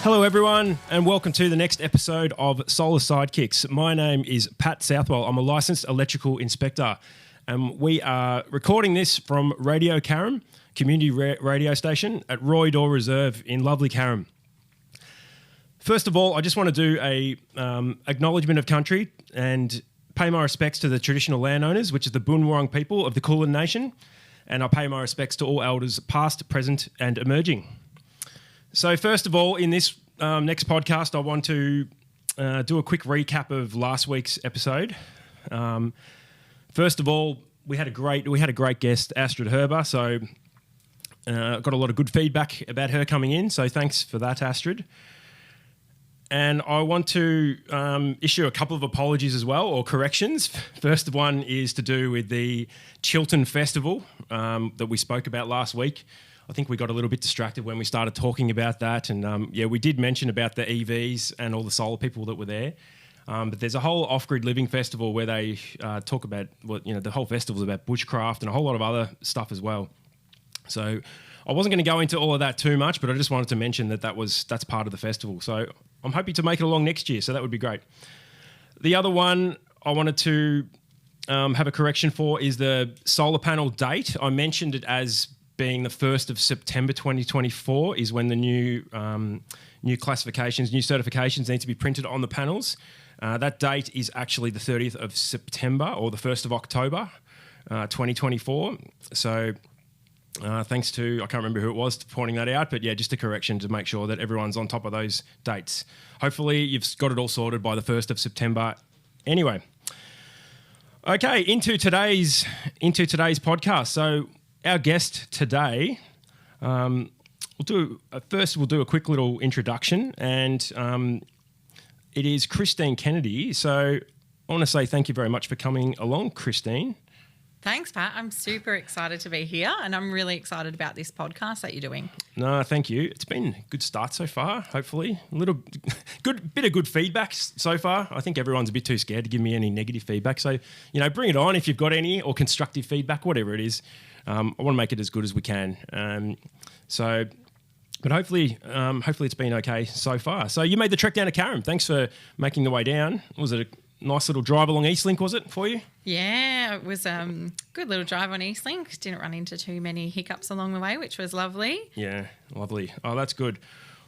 Hello everyone and welcome to the next episode of Solar Sidekicks. My name is Pat Southwell. I'm a licensed electrical inspector and we are recording this from Radio Carrum, community radio station at Roy Door Reserve in lovely Carrum. First of all, I just want to do a acknowledgement of country and pay my respects to the traditional landowners, which is the Boon Wurrung people of the Kulin Nation, and I pay my respects to all elders past, present and emerging. So first of all, in this next podcast, I want to do a quick recap of last week's episode. First of all, we had a great guest, Astrid Herber. So got a lot of good feedback about her coming in. So thanks for that, Astrid. And I want to issue a couple of apologies as well, or corrections. First one is to do with the Chiltern Festival that we spoke about last week. I think we got a little bit distracted when we started talking about that. And we did mention about the EVs and all the solar people that were there. But there's a whole off-grid living festival where they talk about, the whole festival is about bushcraft and a whole lot of other stuff as well. So I wasn't going to go into all of that too much, but I just wanted to mention that's part of the festival. So I'm hoping to make it along next year, so that would be great. The other one I wanted to have a correction for is the solar panel date. I mentioned it as being the 1st of September 2024 is when the new classifications, new certifications need to be printed on the panels. That date is actually the 30th of September or the 1st of October 2024. So thanks to, I can't remember who it was pointing that out, but yeah, just a correction to make sure that everyone's on top of those dates. Hopefully you've got it all sorted by the 1st of September. Anyway, okay, into today's podcast. So our guest today, we'll do a quick little introduction, and it is Christine Kennedy. So I want to say thank you very much for coming along, Christine. Thanks, Pat. I'm super excited to be here, and I'm really excited about this podcast that you're doing. No, thank you. It's been a good start so far, hopefully. A little bit of good feedback so far. I think everyone's a bit too scared to give me any negative feedback. So, bring it on if you've got any, or constructive feedback, whatever it is. I want to make it as good as we can. But hopefully it's been okay so far. So you made the trek down to Carrum. Thanks for making the way down. Was it a nice little drive along Eastlink, was it, for you? Yeah, it was a good little drive on Eastlink. Didn't run into too many hiccups along the way, which was lovely. Yeah, lovely. Oh, that's good.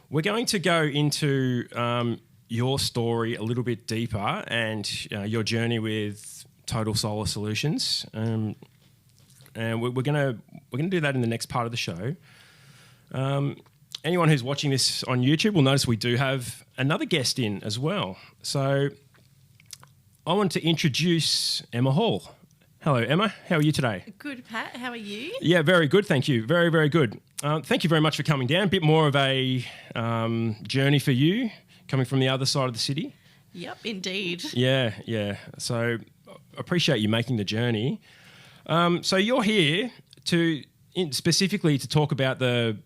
We're going to go into your story a little bit deeper and your journey with Total Solar Solutions. And we're gonna do that in the next part of the show. Anyone who's watching this on YouTube will notice we do have another guest in as well. So I want to introduce Emma Hall. Hello, Emma. How are you today? Good, Pat. How are you? Yeah, very good. Thank you. Very, very good. Thank you very much for coming down. A bit more of a journey for you coming from the other side of the city. Yep, indeed. Yeah. So appreciate you making the journey. So you're here specifically to talk about the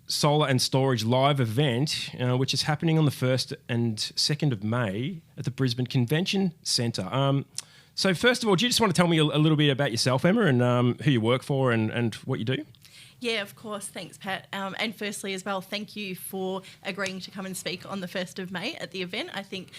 Solar and Storage live event, which is happening on the 1st and 2nd of May at the Brisbane Convention Centre. So first of all, do you just want to tell me a little bit about yourself, Emma, and who you work for and what you do? Yeah, of course. Thanks, Pat. And firstly as well, thank you for agreeing to come and speak on the 1st of May at the event. I think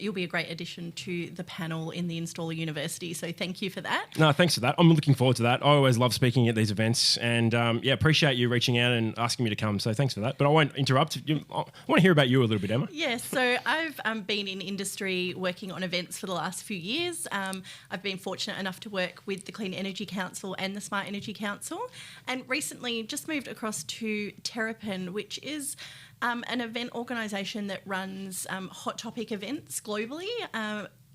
you'll be a great addition to the panel in the Installer University, so thank you for that. No, thanks for that. I'm looking forward to that. I always love speaking at these events and, appreciate you reaching out and asking me to come, so thanks for that. But I won't interrupt. I want to hear about you a little bit, Emma. Yeah, so I've been in industry working on events for the last few years. I've been fortunate enough to work with the Clean Energy Council and the Smart Energy Council, and recently just moved across to Terrapin, which is an event organisation that runs hot topic events globally.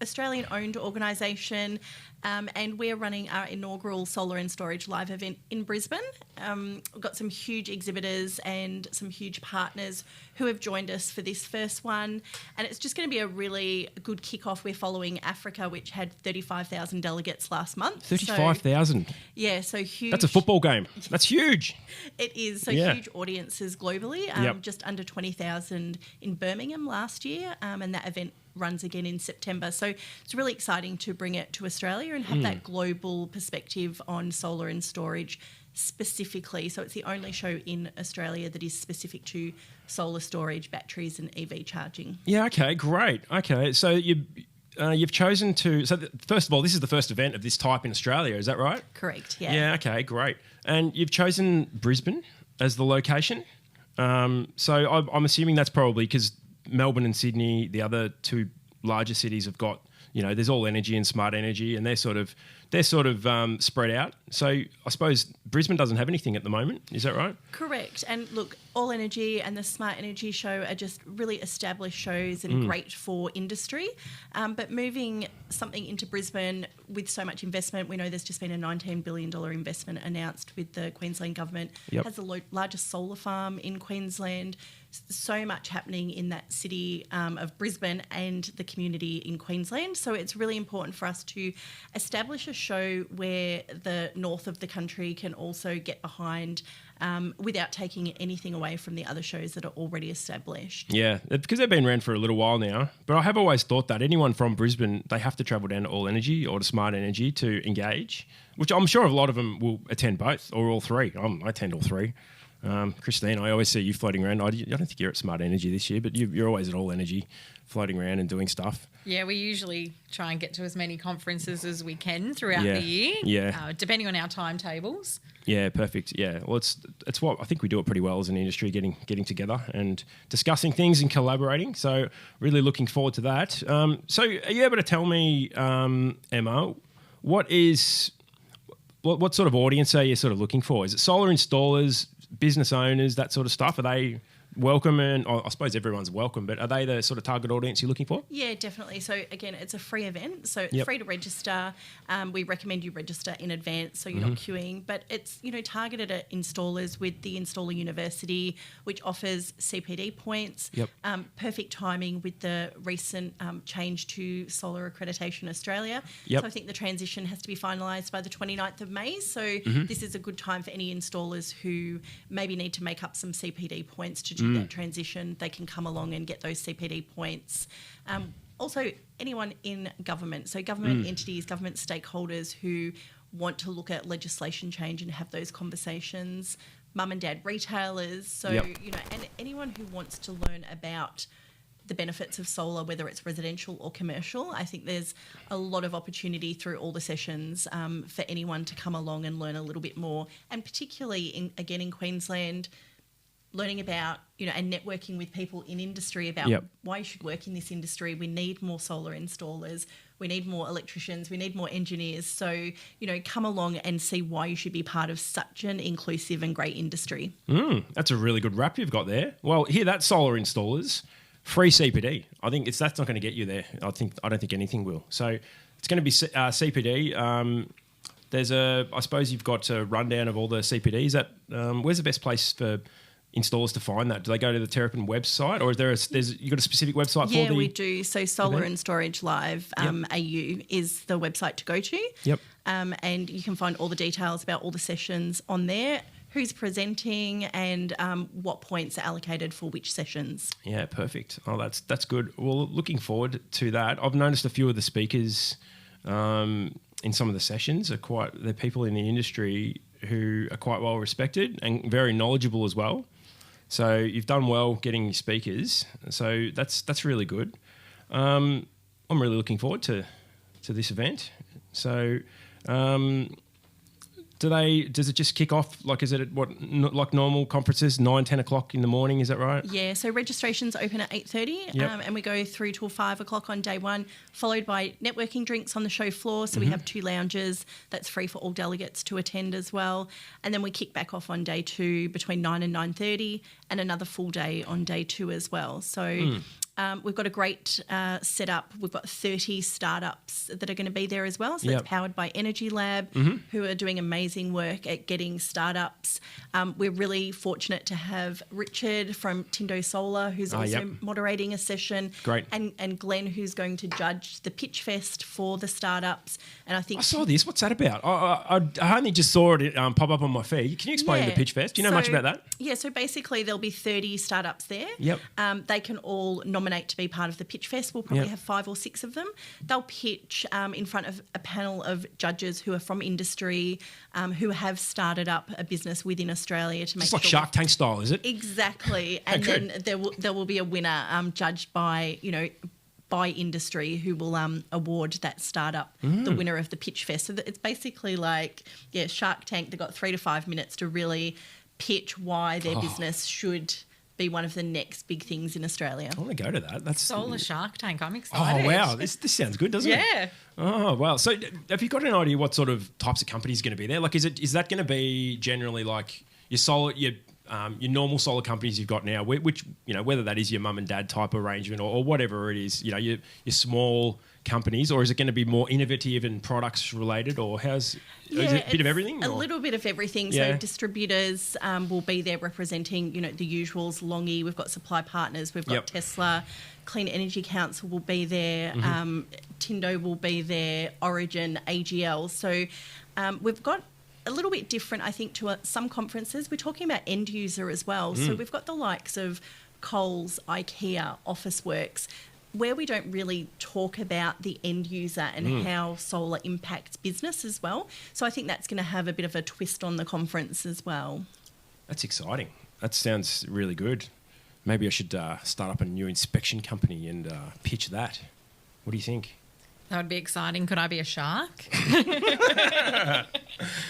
Australian-owned organisation, and we're running our inaugural Solar and Storage live event in Brisbane. We've got some huge exhibitors and some huge partners who have joined us for this first one, and it's just going to be a really good kick-off. We're following Africa, which had 35,000 delegates last month. 35,000? Yeah, so huge. That's a football game. That's huge. It is. So huge audiences globally, just under 20,000 in Birmingham last year, and that event runs again in September. So it's really exciting to bring it to Australia and have that global perspective on solar and storage specifically. So it's the only show in Australia that is specific to solar storage, batteries and EV charging. Yeah, okay, great. Okay, so you've chosen to... So first of all, this is the first event of this type in Australia, is that right? Correct, yeah. Yeah, okay, great. And you've chosen Brisbane as the location. So I'm assuming that's probably because Melbourne and Sydney, the other two larger cities, have got, there's all energy and smart energy, and they're sort of spread out. So I suppose Brisbane doesn't have anything at the moment. Is that right? Correct. And look, All Energy and the Smart Energy Show are just really established shows and great for industry. But moving something into Brisbane with so much investment, we know there's just been a $19 billion investment announced with the Queensland government. Yep. Has the largest solar farm in Queensland. So much happening in that city of Brisbane and the community in Queensland. So it's really important for us to establish a show where the north of the country can also get behind without taking anything away from the other shows that are already established. Yeah, because they've been around for a little while now. But I have always thought that anyone from Brisbane, they have to travel down to All Energy or to Smart Energy to engage, which I'm sure a lot of them will attend both or all three. I attend all three. Christine, I always see you floating around. I don't think you're at Smart Energy this year, but you're always at All Energy, floating around and doing stuff. Yeah, we usually try and get to as many conferences as we can throughout the year. Yeah. Depending on our timetables. Yeah, perfect. Yeah, well, it's what I think we do it pretty well as an industry, getting together and discussing things and collaborating. So really looking forward to that. So are you able to tell me, Emma, what sort of audience are you sort of looking for? Is it solar installers, business owners, that sort of stuff? Are they welcome? And I suppose everyone's welcome, but are they the sort of target audience you're looking for? Yeah, definitely. So again, it's a free event, so it's free to register. We recommend you register in advance so you're not queuing, but it's targeted at installers with the Installer University, which offers CPD points. Perfect timing with the recent change to Solar Accreditation Australia. So I think the transition has to be finalised by the 29th of May. So this is a good time for any installers who maybe need to make up some CPD points to do that transition. They can come along and get those CPD points. Also, anyone in government, so government entities, government stakeholders who want to look at legislation change and have those conversations, mum and dad retailers, so and anyone who wants to learn about the benefits of solar, whether it's residential or commercial. I think there's a lot of opportunity through all the sessions for anyone to come along and learn a little bit more, and particularly in Queensland, learning about, and networking with people in industry about why you should work in this industry. We need more solar installers. We need more electricians. We need more engineers. So, come along and see why you should be part of such an inclusive and great industry. That's a really good wrap you've got there. Well, hear that, solar installers, free CPD. I think that's not going to get you there. I don't think anything will. So it's going to be CPD. I suppose you've got a rundown of all the CPDs. Where's the best place for installers to find that? Do they go to the Terrapin website, or you got a specific website for the... Yeah, we do. So Solar and Storage Live AU is the website to go to. And you can find all the details about all the sessions on there, who's presenting and what points are allocated for which sessions. Yeah, perfect. Oh, that's good. Well, looking forward to that. I've noticed a few of the speakers in some of the sessions they're people in the industry who are quite well respected and very knowledgeable as well. So you've done well getting your speakers. So that's really good. I'm really looking forward to this event. So does it just kick off, like, is it like normal conferences, 9, 10 o'clock in the morning, is that right? Yeah, so registrations open at 8:30 and we go through till 5 o'clock on day one, followed by networking drinks on the show floor. So we have 2 lounges that's free for all delegates to attend as well. And then we kick back off on day 2 between 9 and 9:30 and another full day on day 2 as well. So we've got a great setup. We've got 30 startups that are going to be there as well. So that's powered by Energy Lab, who are doing amazing work at getting startups. We're really fortunate to have Richard from Tindo Solar, who's also moderating a session. Great. And Glenn, who's going to judge the Pitch Fest for the startups. And I think I saw this. What's that about? I only just saw it pop up on my feed. Can you explain the Pitch Fest? Do you know much about that? Yeah, so basically there'll be 30 startups there. They can all nominate nominate to be part of the Pitch Fest. We'll probably have 5 or 6 of them. They'll pitch in front of a panel of judges who are from industry, who have started up a business within Australia to make It's like Shark Tank style, is it? Exactly. And then there will be a winner judged by, by industry who will award that startup the winner of the Pitch Fest. So it's basically like, Shark Tank. They've got 3 to 5 minutes to really pitch why their business should be one of the next big things in Australia. I want to go to that. That's Solar Shark Tank. I'm excited. Oh, wow. This sounds good, doesn't it? Yeah. Oh, wow. So have you got an idea what sort of types of companies are going to be there? Like, is that going to be generally like your normal solar companies you've got now, which, whether that is your mum and dad type arrangement or whatever it is, your small companies, or is it going to be more innovative and products related, or is it a bit of everything? A little bit of everything. So distributors will be there representing, the usuals, Longy, we've got supply partners, we've got Tesla, Clean Energy Council will be there, Tindo will be there, Origin, AGL. So we've got a little bit different, I think, to some conferences. We're talking about end user as well. So we've got the likes of Coles, IKEA, Officeworks, where we don't really talk about the end user and how solar impacts business as well. So I think that's going to have a bit of a twist on the conference as well. That's exciting. That sounds really good. Maybe I should start up a new inspection company and pitch that. What do you think? That would be exciting. Could I be a shark?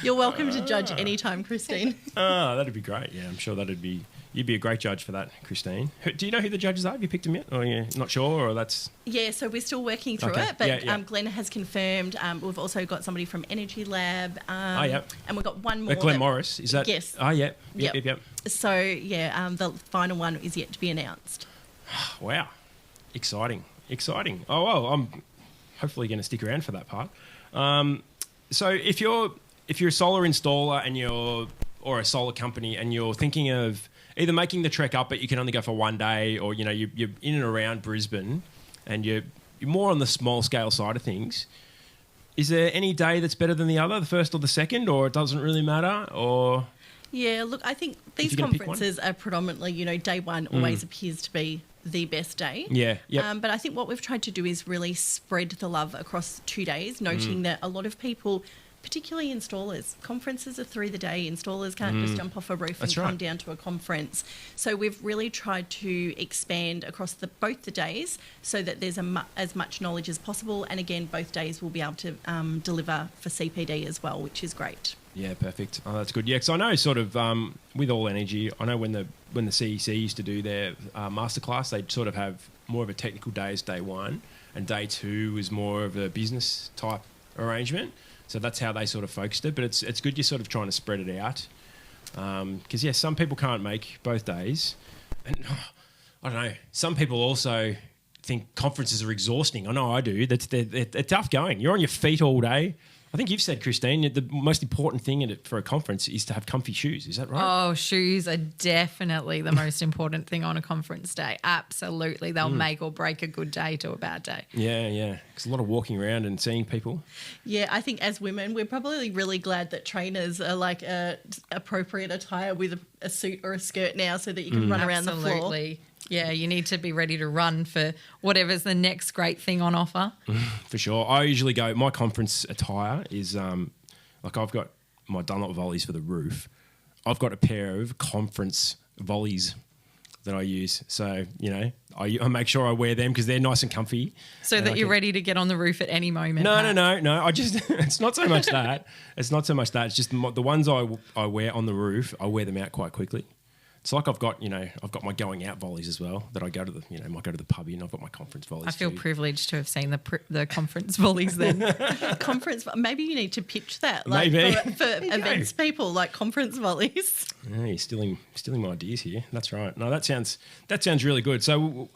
You're welcome to judge anytime, Christine. Oh, that'd be great. Yeah, I'm sure you'd be a great judge for that, Christine. Do you know who the judges are? Have you picked them yet? Or you're not sure, or that's... Yeah, so we're still working through it, but Glenn has confirmed. We've also got somebody from Energy Lab. And we've got one more. Glenn Morris, is that... Yes. Oh, yep. So, the final one is yet to be announced. Wow. Exciting. Oh, well, I'm hopefully going to stick around for that part. So if you're a solar installer or a solar company and you're thinking of either making the trek up, but you can only go for one day, or you're in and around Brisbane and you're more on the small scale side of things, is there any day that's better than the other, the first or the second, or it doesn't really matter? Or yeah, look, I think these conferences are predominantly, day one always appears to be the best day. Yeah. Yep. But I think what we've tried to do is really spread the love across 2 days, noting that a lot of people, particularly installers, conferences are through the day. Installers can't just jump off a roof and come down to a conference. So we've really tried to expand across both the days so that there's as much knowledge as possible. And again, both days we'll be able to deliver for CPD as well, which is great. Yeah, perfect. Oh, that's good. Yeah, because I know sort of with All Energy, I know when the CEC used to do their masterclass, they'd sort of have more of a technical day as day one, and day two was more of a business type arrangement. So that's how they sort of focused it. But it's good you're sort of trying to spread it out. Because, some people can't make both days. And I don't know, some people also think conferences are exhausting. I know I do. They're tough going. You're on your feet all day. I think you've said, Christine, the most important thing for a conference is to have comfy shoes. Is that right? Oh, shoes are definitely the most important thing on a conference day. Absolutely. They'll make or break a good day to a bad day. Yeah. It's a lot of walking around and seeing people. Yeah, I think as women, we're probably really glad that trainers are like appropriate attire with a suit or a skirt now so that you can run around the floor. Absolutely. Yeah, you need to be ready to run for whatever's the next great thing on offer. For sure. I usually go, my conference attire is like I've got my Dunlop volleys for the roof. I've got a pair of conference volleys that I use. So, I make sure I wear them because they're nice and comfy. So that you're ready to get on the roof at any moment. No. I just, it's not so much that. It's just the ones I wear on the roof, I wear them out quite quickly. It's like I've got my going out volleys as well that I go to might go to the pub and I've got my conference volleys. I feel privileged to have seen the conference volleys then. Maybe you need to pitch that for events people, like conference volleys. Yeah, you're stealing my ideas here. That's right. No, that sounds really good. So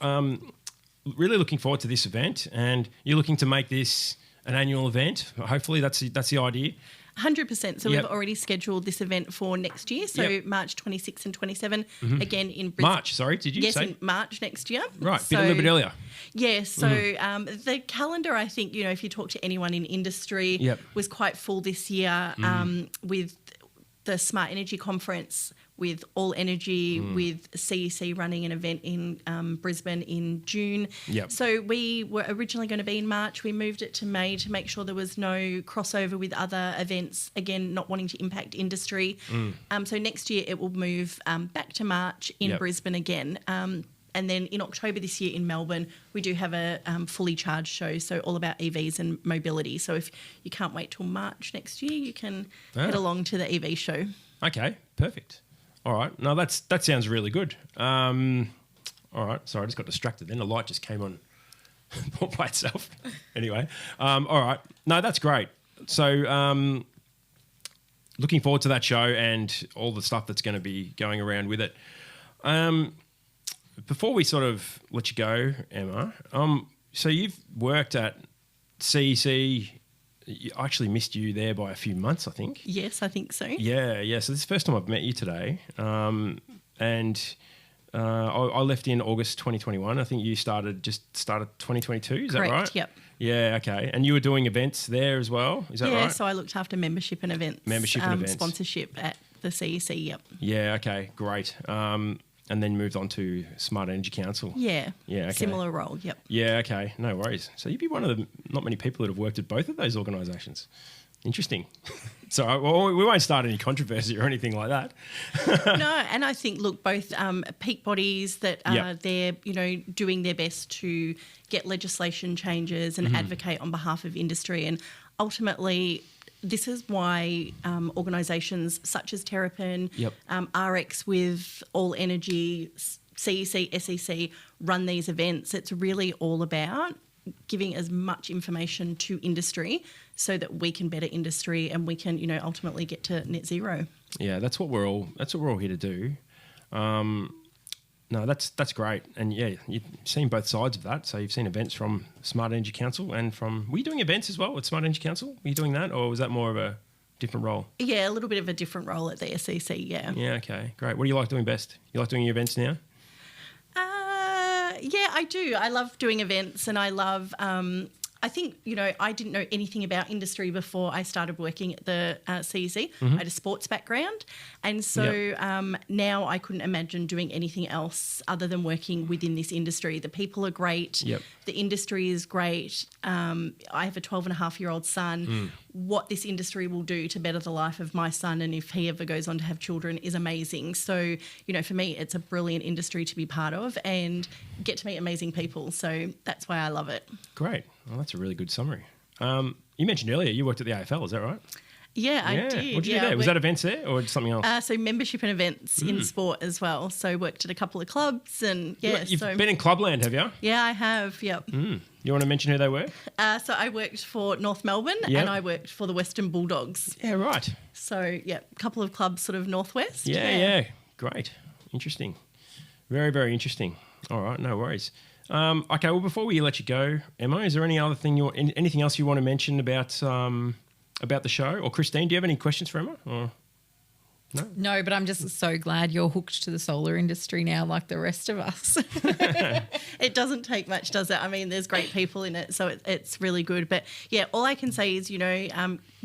really looking forward to this event, and you're looking to make this an annual event. Hopefully that's the idea. 100%. So we've already scheduled this event for next year. So March 26 and 27, again in Brisbane. March, sorry, did you say? Yes, in March next year. Right, a little bit earlier. Yeah, so the calendar, I think, if you talk to anyone in industry, was quite full this year with the Smart Energy Conference with All Energy, with CEC running an event in Brisbane in June. Yep. So we were originally going to be in March. We moved it to May to make sure there was no crossover with other events, again, not wanting to impact industry. So next year it will move back to March in Yep. Brisbane again. And then in October this year in Melbourne, we do have a fully charged show, so all about EVs and mobility. So if you can't wait till March next year, you can head along to the EV show. Okay, perfect. All right. No, that sounds really good. All right. Sorry, I just got distracted then. The light just came on all by itself. Anyway, all right. No, that's great. So looking forward to that show and all the stuff that's going to be going around with it. Before we sort of let you go, Emma, so you've worked at CEC. I actually missed you there by a few months, I think. Yes, I think so. Yeah. So this is the first time I've met you today. And I left in August 2021. I think you started 2022. Is Correct, that right? Yep. Yeah, okay. And you were doing events there as well, is that right? Yeah, so I looked after membership and events. Sponsorship at the CEC, yep. Yeah, okay, great. And then moved on to Smart Energy Council. Yeah. Yeah, okay. Similar role, yep. Yeah, okay, no worries. So you'd be one of the not many people that have worked at both of those organisations. Interesting. So we won't start any controversy or anything like that. No, and I think, look, both peak bodies that are there, doing their best to get legislation changes and advocate on behalf of industry. And ultimately, this is why organisations such as Terrapin, RX with All Energy, CEC, SEC run these events. It's really all about giving as much information to industry so that we can better industry and we can, ultimately get to net zero. Yeah, that's what we're all here to do. No, that's great. And yeah, you've seen both sides of that. So you've seen events from Smart Energy Council and were you doing events as well with Smart Energy Council? Were you doing that, or was that more of a different role? Yeah, a little bit of a different role at the SEC, yeah. Yeah, okay, great. What do you like doing best? You like doing your events now? Yeah, I do. I love doing events, and I love I think, I didn't know anything about industry before I started working at the CEC. I had a sports background. And so now I couldn't imagine doing anything else other than working within this industry. The people are great. Yep. The industry is great. I have a 12-and-a-half-year-old son. What this industry will do to better the life of my son, and if he ever goes on to have children, is amazing. So, for me, it's a brilliant industry to be part of and get to meet amazing people. So that's why I love it. Great. Well, that's a really good summary. You mentioned earlier you worked at the AFL, is that right? Yeah, I did. What did you do there? Was that events there or something else? So membership and events in sport as well. So worked at a couple of clubs and You've been in Clubland, have you? Yeah, I have, yep. You want to mention who they were? So I worked for North Melbourne and I worked for the Western Bulldogs. Yeah, right. So, a couple of clubs sort of northwest. Yeah. Great. Interesting. Very, very interesting. All right, no worries. Okay, well, before we let you go, Emma, is there anything else you want to mention about the show? Or Christine, do you have any questions for Emma? Or no? No, but I'm just so glad you're hooked to the solar industry now, like the rest of us. It doesn't take much, does it? I mean, there's great people in it, so it's really good. But yeah, all I can say is,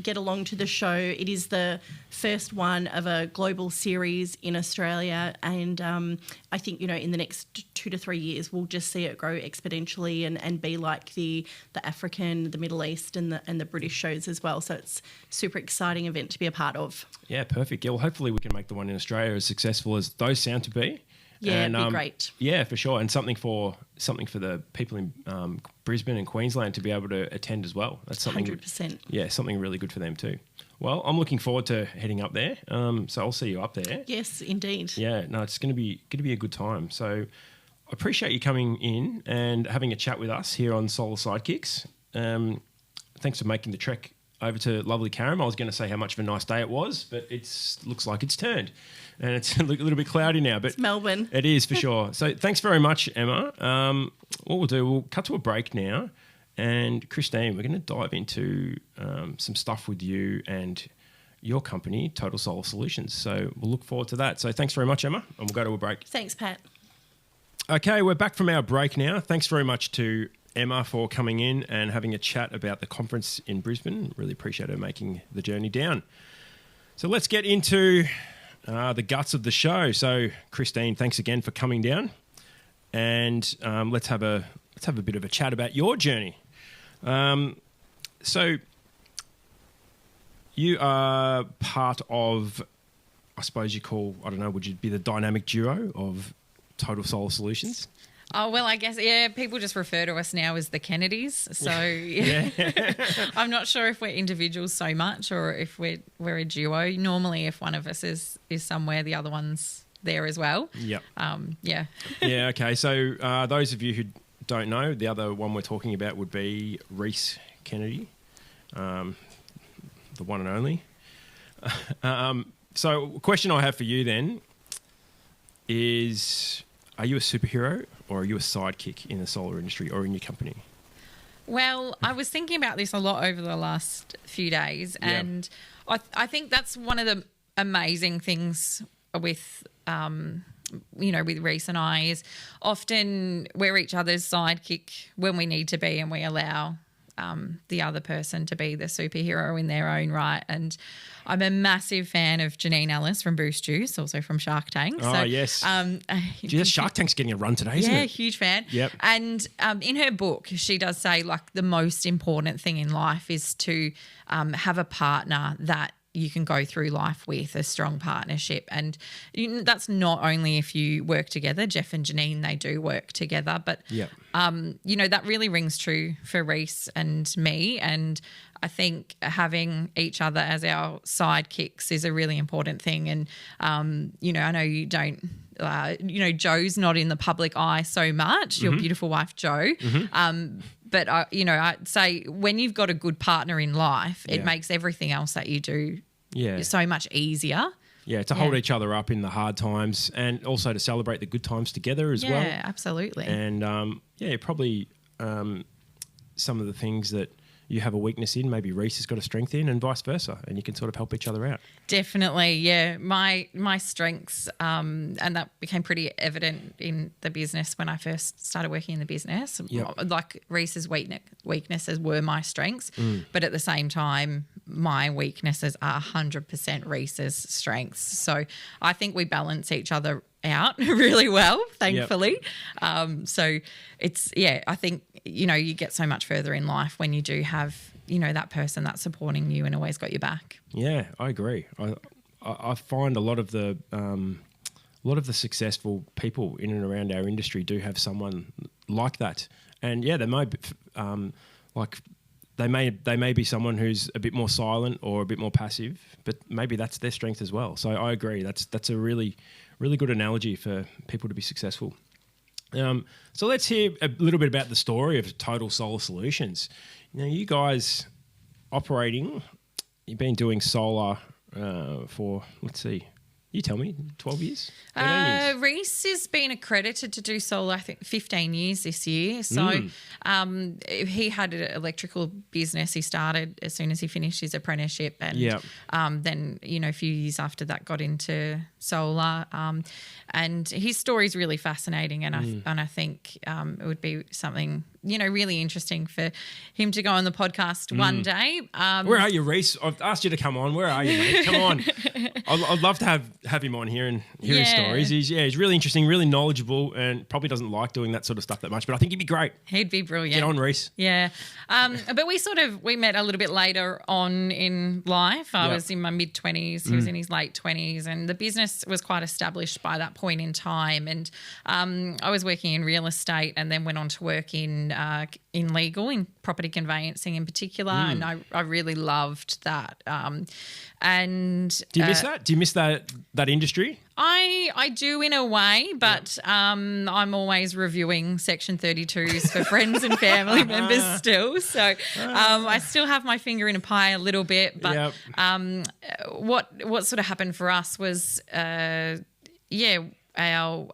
get along to the show. It is the first one of a global series in Australia, and I think, in the next 2 to 3 years, we'll just see it grow exponentially and be like the African, the Middle East, and the British shows as well. So it's a super exciting event to be a part of. Yeah, perfect. Yeah, well, hopefully we can make the one in Australia as successful as those sound to be. Yeah, it'd be great. Yeah, for sure, and something for the people in Brisbane and Queensland to be able to attend as well. That's something 100%. Yeah, something really good for them too. Well, I'm looking forward to heading up there. So I'll see you up there. Yes, indeed. Yeah, no, it's going to be a good time. So I appreciate you coming in and having a chat with us here on Solar Sidekicks. Thanks for making the trek over to lovely Carrum. I was going to say how much of a nice day it was, but it looks like it's turned. And it's a little bit cloudy now. But it's Melbourne. It is, for sure. So thanks very much, Emma. What we'll do, we'll cut to a break now. And Christine, we're going to dive into some stuff with you and your company, Total Solar Solutions. So we'll look forward to that. So thanks very much, Emma. And we'll go to a break. Thanks, Pat. Okay, we're back from our break now. Thanks very much to Emma for coming in and having a chat about the conference in Brisbane. Really appreciate her making the journey down. So let's get into the guts of the show. So, Christine, thanks again for coming down, and let's have a bit of a chat about your journey. So, you are part of, I suppose would you be the dynamic duo of Total Solar Solutions? Oh, well, I guess, yeah, people just refer to us now as the Kennedys. So I'm not sure if we're individuals so much or if we're a duo. Normally, if one of us is somewhere, the other one's there as well. Yep. Yeah. Yeah, okay. So those of you who don't know, the other one we're talking about would be Reese Kennedy, the one and only. So a question I have for you then is, are you a superhero or are you a sidekick in the solar industry or in your company? Well, I was thinking about this a lot over the last few days, and I think that's one of the amazing things with with Reese and I is often we're each other's sidekick when we need to be, and we allow the other person to be the superhero in their own right. And I'm a massive fan of Janine Ellis from Boost Juice, also from Shark Tank. Oh, yes. Gee, Shark Tank's getting a run today, isn't it? Yeah, huge fan. Yep. And in her book, she does say, like, the most important thing in life is to have a partner that you can go through life with, a strong partnership. And that's not only if you work together. Jeff and Janine, they do work together. But, that really rings true for Reese and me. And I think having each other as our sidekicks is a really important thing. And, I know you don't, Joe's not in the public eye so much, your beautiful wife, Jo. But, I'd say when you've got a good partner in life, it makes everything else that you do so much easier. Yeah, to hold each other up in the hard times and also to celebrate the good times together as well. Yeah, absolutely. And, probably some of the things that you have a weakness in, maybe Reese has got a strength in and vice versa, and you can sort of help each other out. Definitely, yeah. My strengths, and that became pretty evident in the business when I first started working in the business. Yep. Like Reese's weaknesses were my strengths, but at the same time, my weaknesses are 100% Reese's strengths. So I think we balance each other out really well, thankfully. Yep. So it's, I think, you get so much further in life when you do have, that person that's supporting you and always got your back. Yeah, I agree. I find a lot of the successful people in and around our industry do have someone like that. And they might be, they may be someone who's a bit more silent or a bit more passive, but maybe that's their strength as well. So I agree. That's a really, really good analogy for people to be successful. So let's hear a little bit about the story of Total Solar Solutions. You guys you've been doing solar for, let's see, you tell me, 12 years? 13 years? Reese has been accredited to do solar, I think, 15 years this year. So he had an electrical business. He started as soon as he finished his apprenticeship, and then, a few years after that got into solar. And his story is really fascinating, and I think it would be something really interesting for him to go on the podcast one day. Where are you, Reese? I've asked you to come on. Where are you, mate? Come on. I'd love to have him on here and hear his stories. He's really interesting, really knowledgeable, and probably doesn't like doing that sort of stuff that much, but I think he'd be great. He'd be brilliant. Get on, Reese. Yeah. But we met a little bit later on in life. I was in my mid-20s. He was in his late 20s, and the business was quite established by that point in time. And I was working in real estate and then went on to work in legal, in property conveyancing in particular, and I really loved that. And do you miss that? Do you miss that industry? I do in a way, but I'm always reviewing Section 32s for friends and family members still. So I still have my finger in a pie a little bit. But what sort of happened for us was, our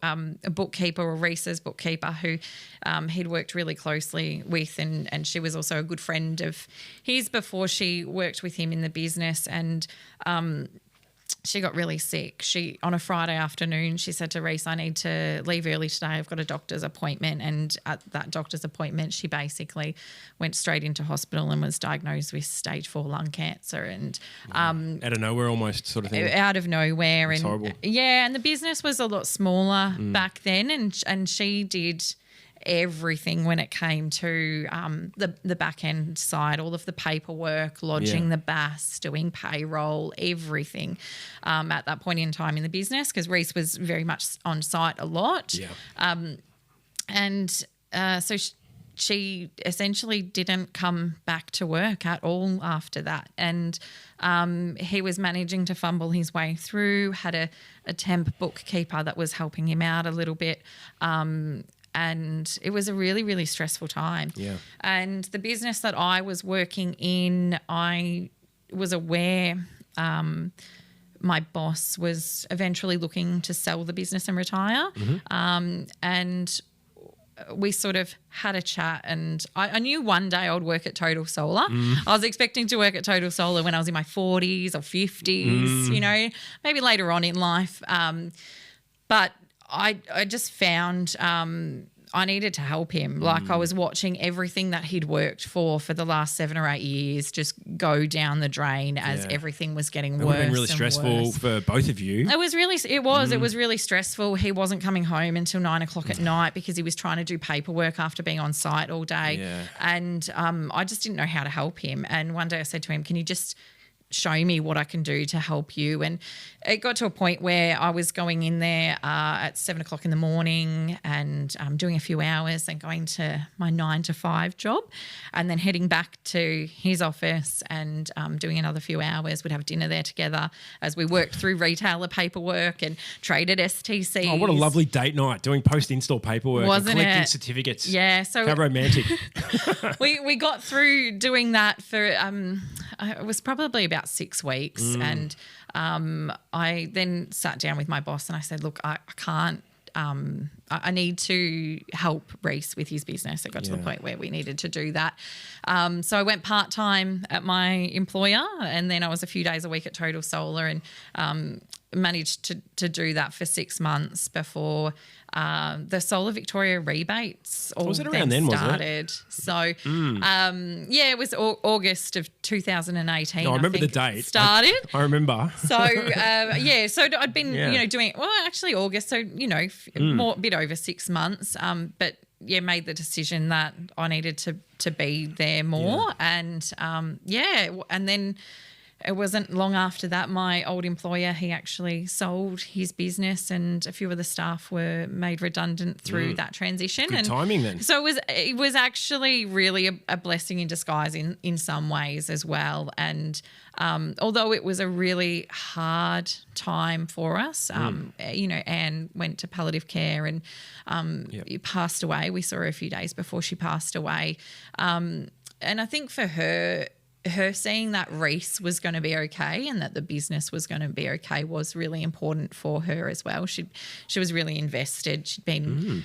bookkeeper, or Reese's bookkeeper, who he'd worked really closely with, and she was also a good friend of his before she worked with him in the business. And she got really sick. On a Friday afternoon, she said to Reese, I need to leave early today. I've got a doctor's appointment. And at that doctor's appointment, she basically went straight into hospital and was diagnosed with stage 4 lung cancer. And out of nowhere almost sort of thing. Out of nowhere. That's and horrible. Yeah, and the business was a lot smaller back then, and she did everything when it came to the back end side, all of the paperwork, lodging the BAS, doing payroll, everything at that point in time in the business, because Reese was very much on site a lot. So she essentially didn't come back to work at all after that. And he was managing to fumble his way through, had a temp bookkeeper that was helping him out a little bit. And it was a really, really stressful time. Yeah. And the business that I was working in, I was aware my boss was eventually looking to sell the business and retire. And we sort of had a chat, and I knew one day I would work at Total Solar. I was expecting to work at Total Solar when I was in my 40s or 50s, you know, maybe later on in life. But I just found I needed to help him. Like I was watching everything that he'd worked for the last 7 or 8 years just go down the drain as everything was getting worse. It would have been really stressful for both of you. It was really stressful. He wasn't coming home until 9 o'clock at night because he was trying to do paperwork after being on site all day. Yeah. And I just didn't know how to help him. And one day I said to him, can you just show me what I can do to help you? And it got to a point where I was going in there at 7 o'clock in the morning and doing a few hours, then going to my 9 to 5 job, and then heading back to his office and doing another few hours. We'd have dinner there together as we worked through retailer paperwork and traded STCs. Oh, what a lovely date night, doing post-install paperwork and collecting certificates. Yeah. So how romantic. we got through doing that for it was probably about 6 weeks. And I then sat down with my boss and I said, look, I can't, I need to help Reese with his business. It got to the point where we needed to do that. So I went part-time at my employer, and then I was a few days a week at Total Solar, and managed to do that for 6 months before the Solar Victoria rebates all was it around then, started. Was it? So, it was August of 2018. No, I remember think the date. Started. I remember. So, so I'd been, doing, actually August, so, more bit over 6 months, but made the decision that I needed to be there more. And, and then it wasn't long after that, my old employer, he actually sold his business, and a few of the staff were made redundant through that transition. Good timing then. So it was actually really a blessing in disguise in some ways as well. And although it was a really hard time for us, Anne went to palliative care and passed away. We saw her a few days before she passed away. And I think for her seeing that Reese was going to be okay and that the business was going to be okay was really important for her as well. She was really invested. She'd been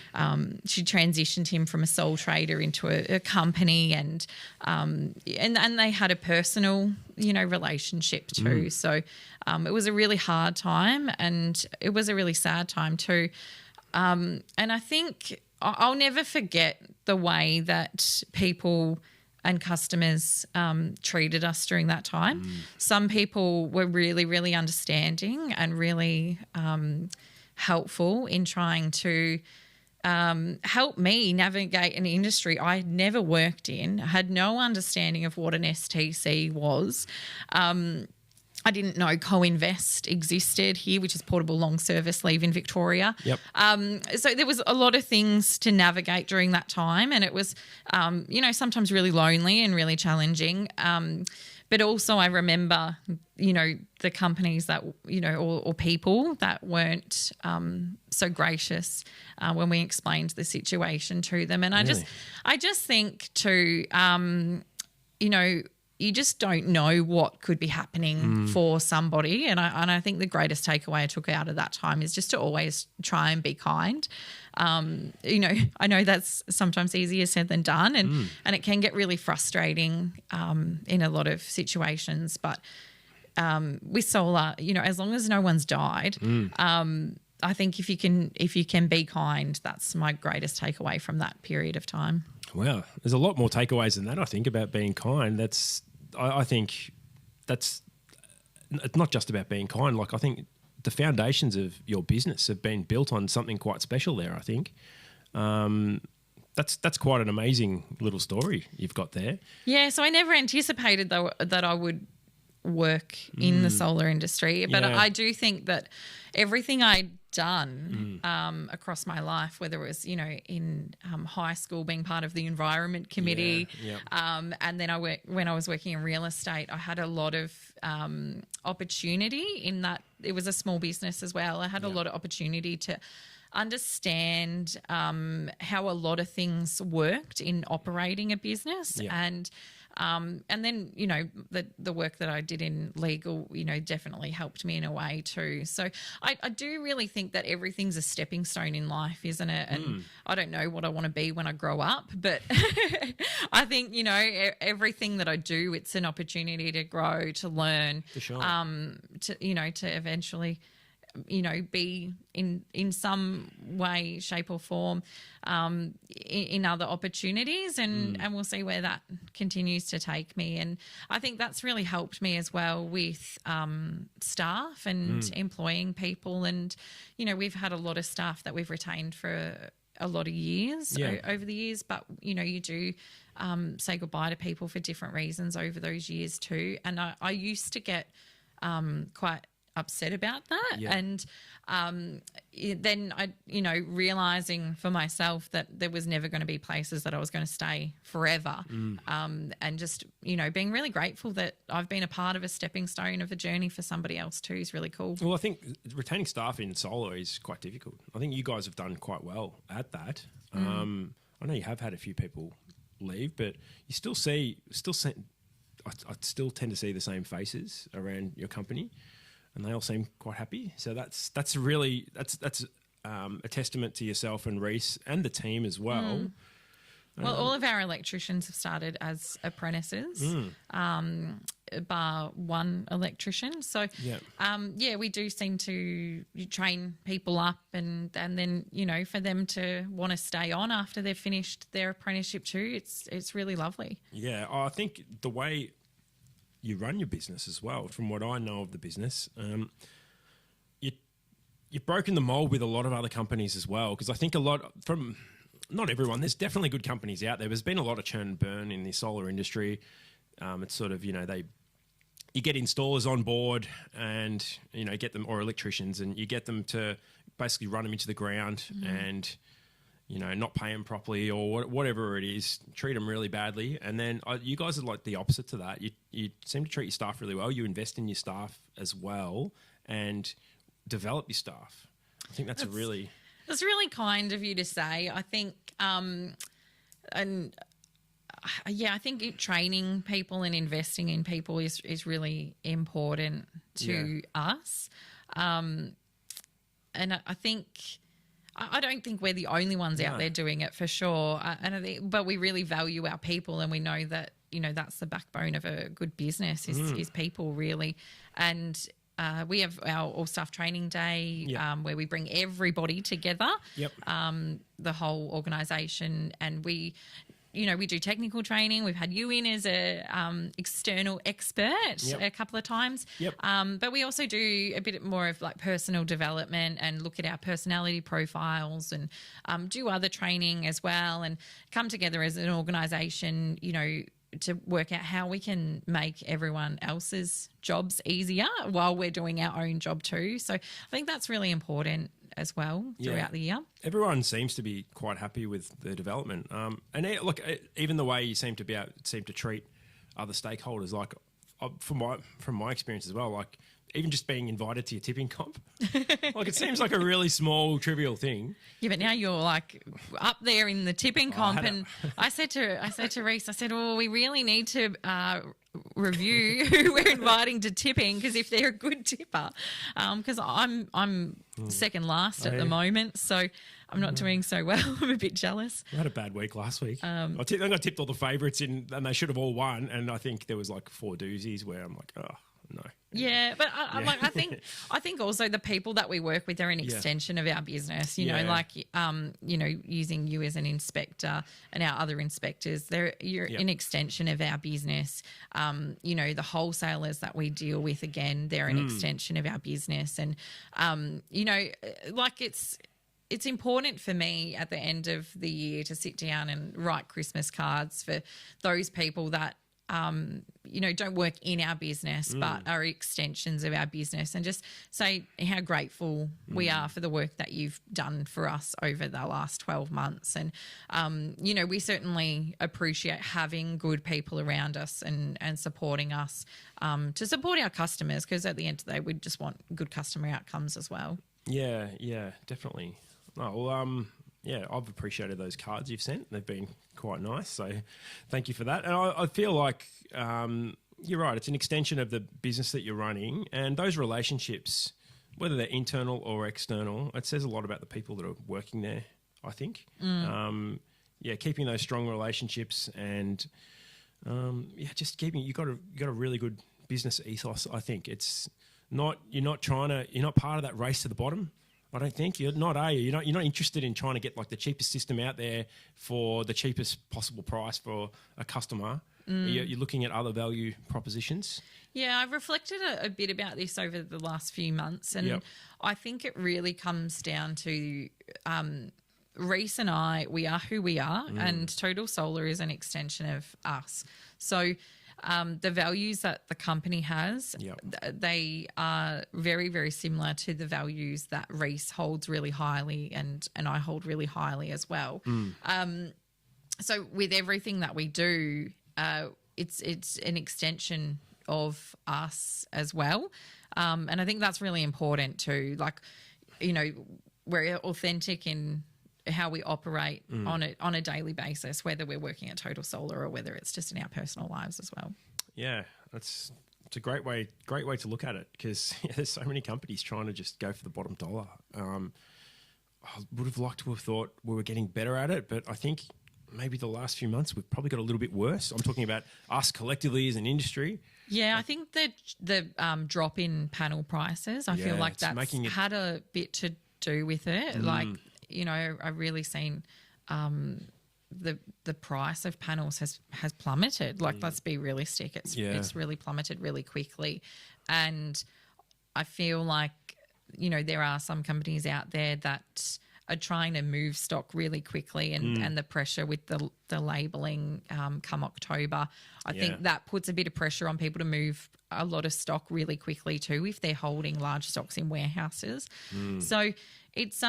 she transitioned him from a sole trader into a company, and they had a personal relationship too. So it was a really hard time, and it was a really sad time too. And I think I'll never forget the way that people and customers treated us during that time. Some people were really, really understanding and really helpful in trying to help me navigate an industry I had never worked in, had no understanding of what an STC was. I didn't know Co-Invest existed here, which is portable long service leave in Victoria. Yep. So there was a lot of things to navigate during that time, and it was, sometimes really lonely and really challenging. But also I remember, the companies that, or people that weren't so gracious when we explained the situation to them. And Really? I just think too, you just don't know what could be happening for somebody. And I think the greatest takeaway I took out of that time is just to always try and be kind. I know that's sometimes easier said than done, and it can get really frustrating in a lot of situations. But with solar, as long as no one's died, I think if you can be kind, that's my greatest takeaway from that period of time. Wow, there's a lot more takeaways than that. I think about being kind. I think that's it's not just about being kind. Like I think the foundations of your business have been built on something quite special there. I think. That's quite an amazing little story you've got there. Yeah, so I never anticipated though that I would work in the solar industry, but I do think that everything I'd done across my life, whether it was in high school being part of the environment committee, and then when I was working in real estate, I had a lot of opportunity in that it was a small business as well. I had a lot of opportunity to understand how a lot of things worked in operating a business, and then the work that I did in legal definitely helped me in a way too. So I do really think that everything's a stepping stone in life, isn't it? And I don't know what I want to be when I grow up, but I think everything that I do, it's an opportunity to grow, to learn, for sure. to eventually be in some way, shape or form in other opportunities, and we'll see where that continues to take me. And I think that's really helped me as well with staff and employing people. And, we've had a lot of staff that we've retained for a lot of years over the years, but, you do say goodbye to people for different reasons over those years too. And I used to get quite upset about that, and then I realizing for myself that there was never going to be places that I was going to stay forever, and just being really grateful that I've been a part of a stepping stone of a journey for somebody else too is really cool. Well, I think retaining staff in solar is quite difficult. I think you guys have done quite well at that. I know you have had a few people leave, but you still I still tend to see the same faces around your company, and they all seem quite happy. So that's a testament to yourself and Reese and the team as well. Well, all of our electricians have started as apprentices, bar one electrician. So, we do seem to train people up, and then for them to want to stay on after they've finished their apprenticeship too. It's really lovely. Yeah, I think the way you run your business as well, from what I know of the business, you've broken the mold with a lot of other companies as well, because I think not everyone, there's definitely good companies out there. There's been a lot of churn and burn in the solar industry. It's sort of, you get installers on board and, get them, or electricians, and you get them to basically run them into the ground and, not pay them properly or whatever it is, treat them really badly. And then you guys are like the opposite to that. You seem to treat your staff really well. You invest in your staff as well and develop your staff. I think that's really kind of you to say. I think, I think training people and investing in people is really important to us. And I think, I don't think we're the only ones out there doing it for sure. But we really value our people, and we know that, that's the backbone of a good business is people really. And we have our all-staff training day where we bring everybody together, the whole organisation, and we do technical training. We've had you in as a external expert a couple of times. But we also do a bit more of like personal development and look at our personality profiles and do other training as well, and come together as an organisation, to work out how we can make everyone else's jobs easier while we're doing our own job too. So I think that's really important as well throughout the year. Everyone seems to be quite happy with the development. And look, even the way you seem to treat other stakeholders, like from my experience as well, like even just being invited to your tipping comp, like it seems like a really small, trivial thing. Yeah, but now you're like up there in the tipping comp, and I said to Reese, I said, "Oh, we really need to review who we're inviting to tipping, because if they're a good tipper, because I'm second last at the moment, so I'm not doing so well. I'm a bit jealous. I had a bad week last week. I got tipped all the favourites in, and they should have all won, and I think there was like 4 doozies where I'm like, oh." no. Yeah, but I think also the people that we work with are an extension of our business. You know, like using you as an inspector and our other inspectors, you're an extension of our business. The wholesalers that we deal with, again, they're an extension of our business, and it's important for me at the end of the year to sit down and write Christmas cards for those people that don't work in our business but are extensions of our business, and just say how grateful we are for the work that you've done for us over the last 12 months. And, we certainly appreciate having good people around us and supporting us to support our customers, because at the end of the day, we just want good customer outcomes as well. Yeah, definitely. Oh, well, I've appreciated those cards you've sent. They've been quite nice, so thank you for that. And I feel like you're right. It's an extension of the business that you're running, and those relationships, whether they're internal or external, it says a lot about the people that are working there, I think. Keeping those strong relationships and just keeping. You got a really good business ethos. I think it's not. You're not part of that race to the bottom. I don't think you're not, are you? You're not interested in trying to get like the cheapest system out there for the cheapest possible price for a customer. You're looking at other value propositions. Yeah, I've reflected a bit about this over the last few months, and I think it really comes down to Reese and I. We are who we are, and Total Solar is an extension of us. So the values that the company has, they are very, very similar to the values that Reese holds really highly and I hold really highly as well. So with everything that we do, it's an extension of us as well. And I think that's really important too. Like, we're authentic in how we operate on a daily basis, whether we're working at Total Solar or whether it's just in our personal lives as well. Yeah, it's a great way to look at it, because there's so many companies trying to just go for the bottom dollar. I would have liked to have thought we were getting better at it, but I think maybe the last few months we've probably got a little bit worse. I'm talking about us collectively as an industry. Yeah, I think that the drop in panel prices, I feel like that's had a bit to do with it. Like, I've really seen the price of panels has plummeted. Like, let's be realistic. It's really plummeted really quickly. And I feel like, there are some companies out there that are trying to move stock really quickly, and the pressure with the labelling come October, I think that puts a bit of pressure on people to move a lot of stock really quickly too if they're holding large stocks in warehouses. So it's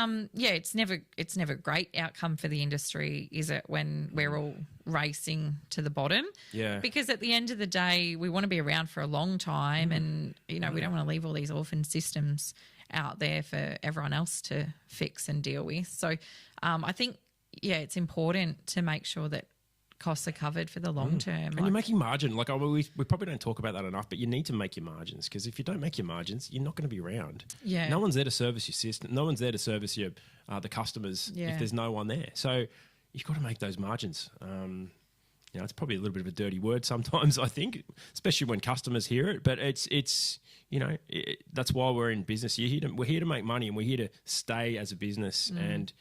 never a great outcome for the industry, is it, when we're all racing to the bottom? Yeah. Because at the end of the day, we want to be around for a long time, and we don't want to leave all these orphan systems out there for everyone else to fix and deal with. So I think it's important to make sure that costs are covered for the long term. And you're making margin. Like, we probably don't talk about that enough, but you need to make your margins, because if you don't make your margins, you're not going to be around. Yeah. No one's there to service your system. No one's there to service your the customers if there's no one there. So you've got to make those margins. It's probably a little bit of a dirty word sometimes, I think, especially when customers hear it. But it's that's why we're in business. We're here to make money, and we're here to stay as a business, and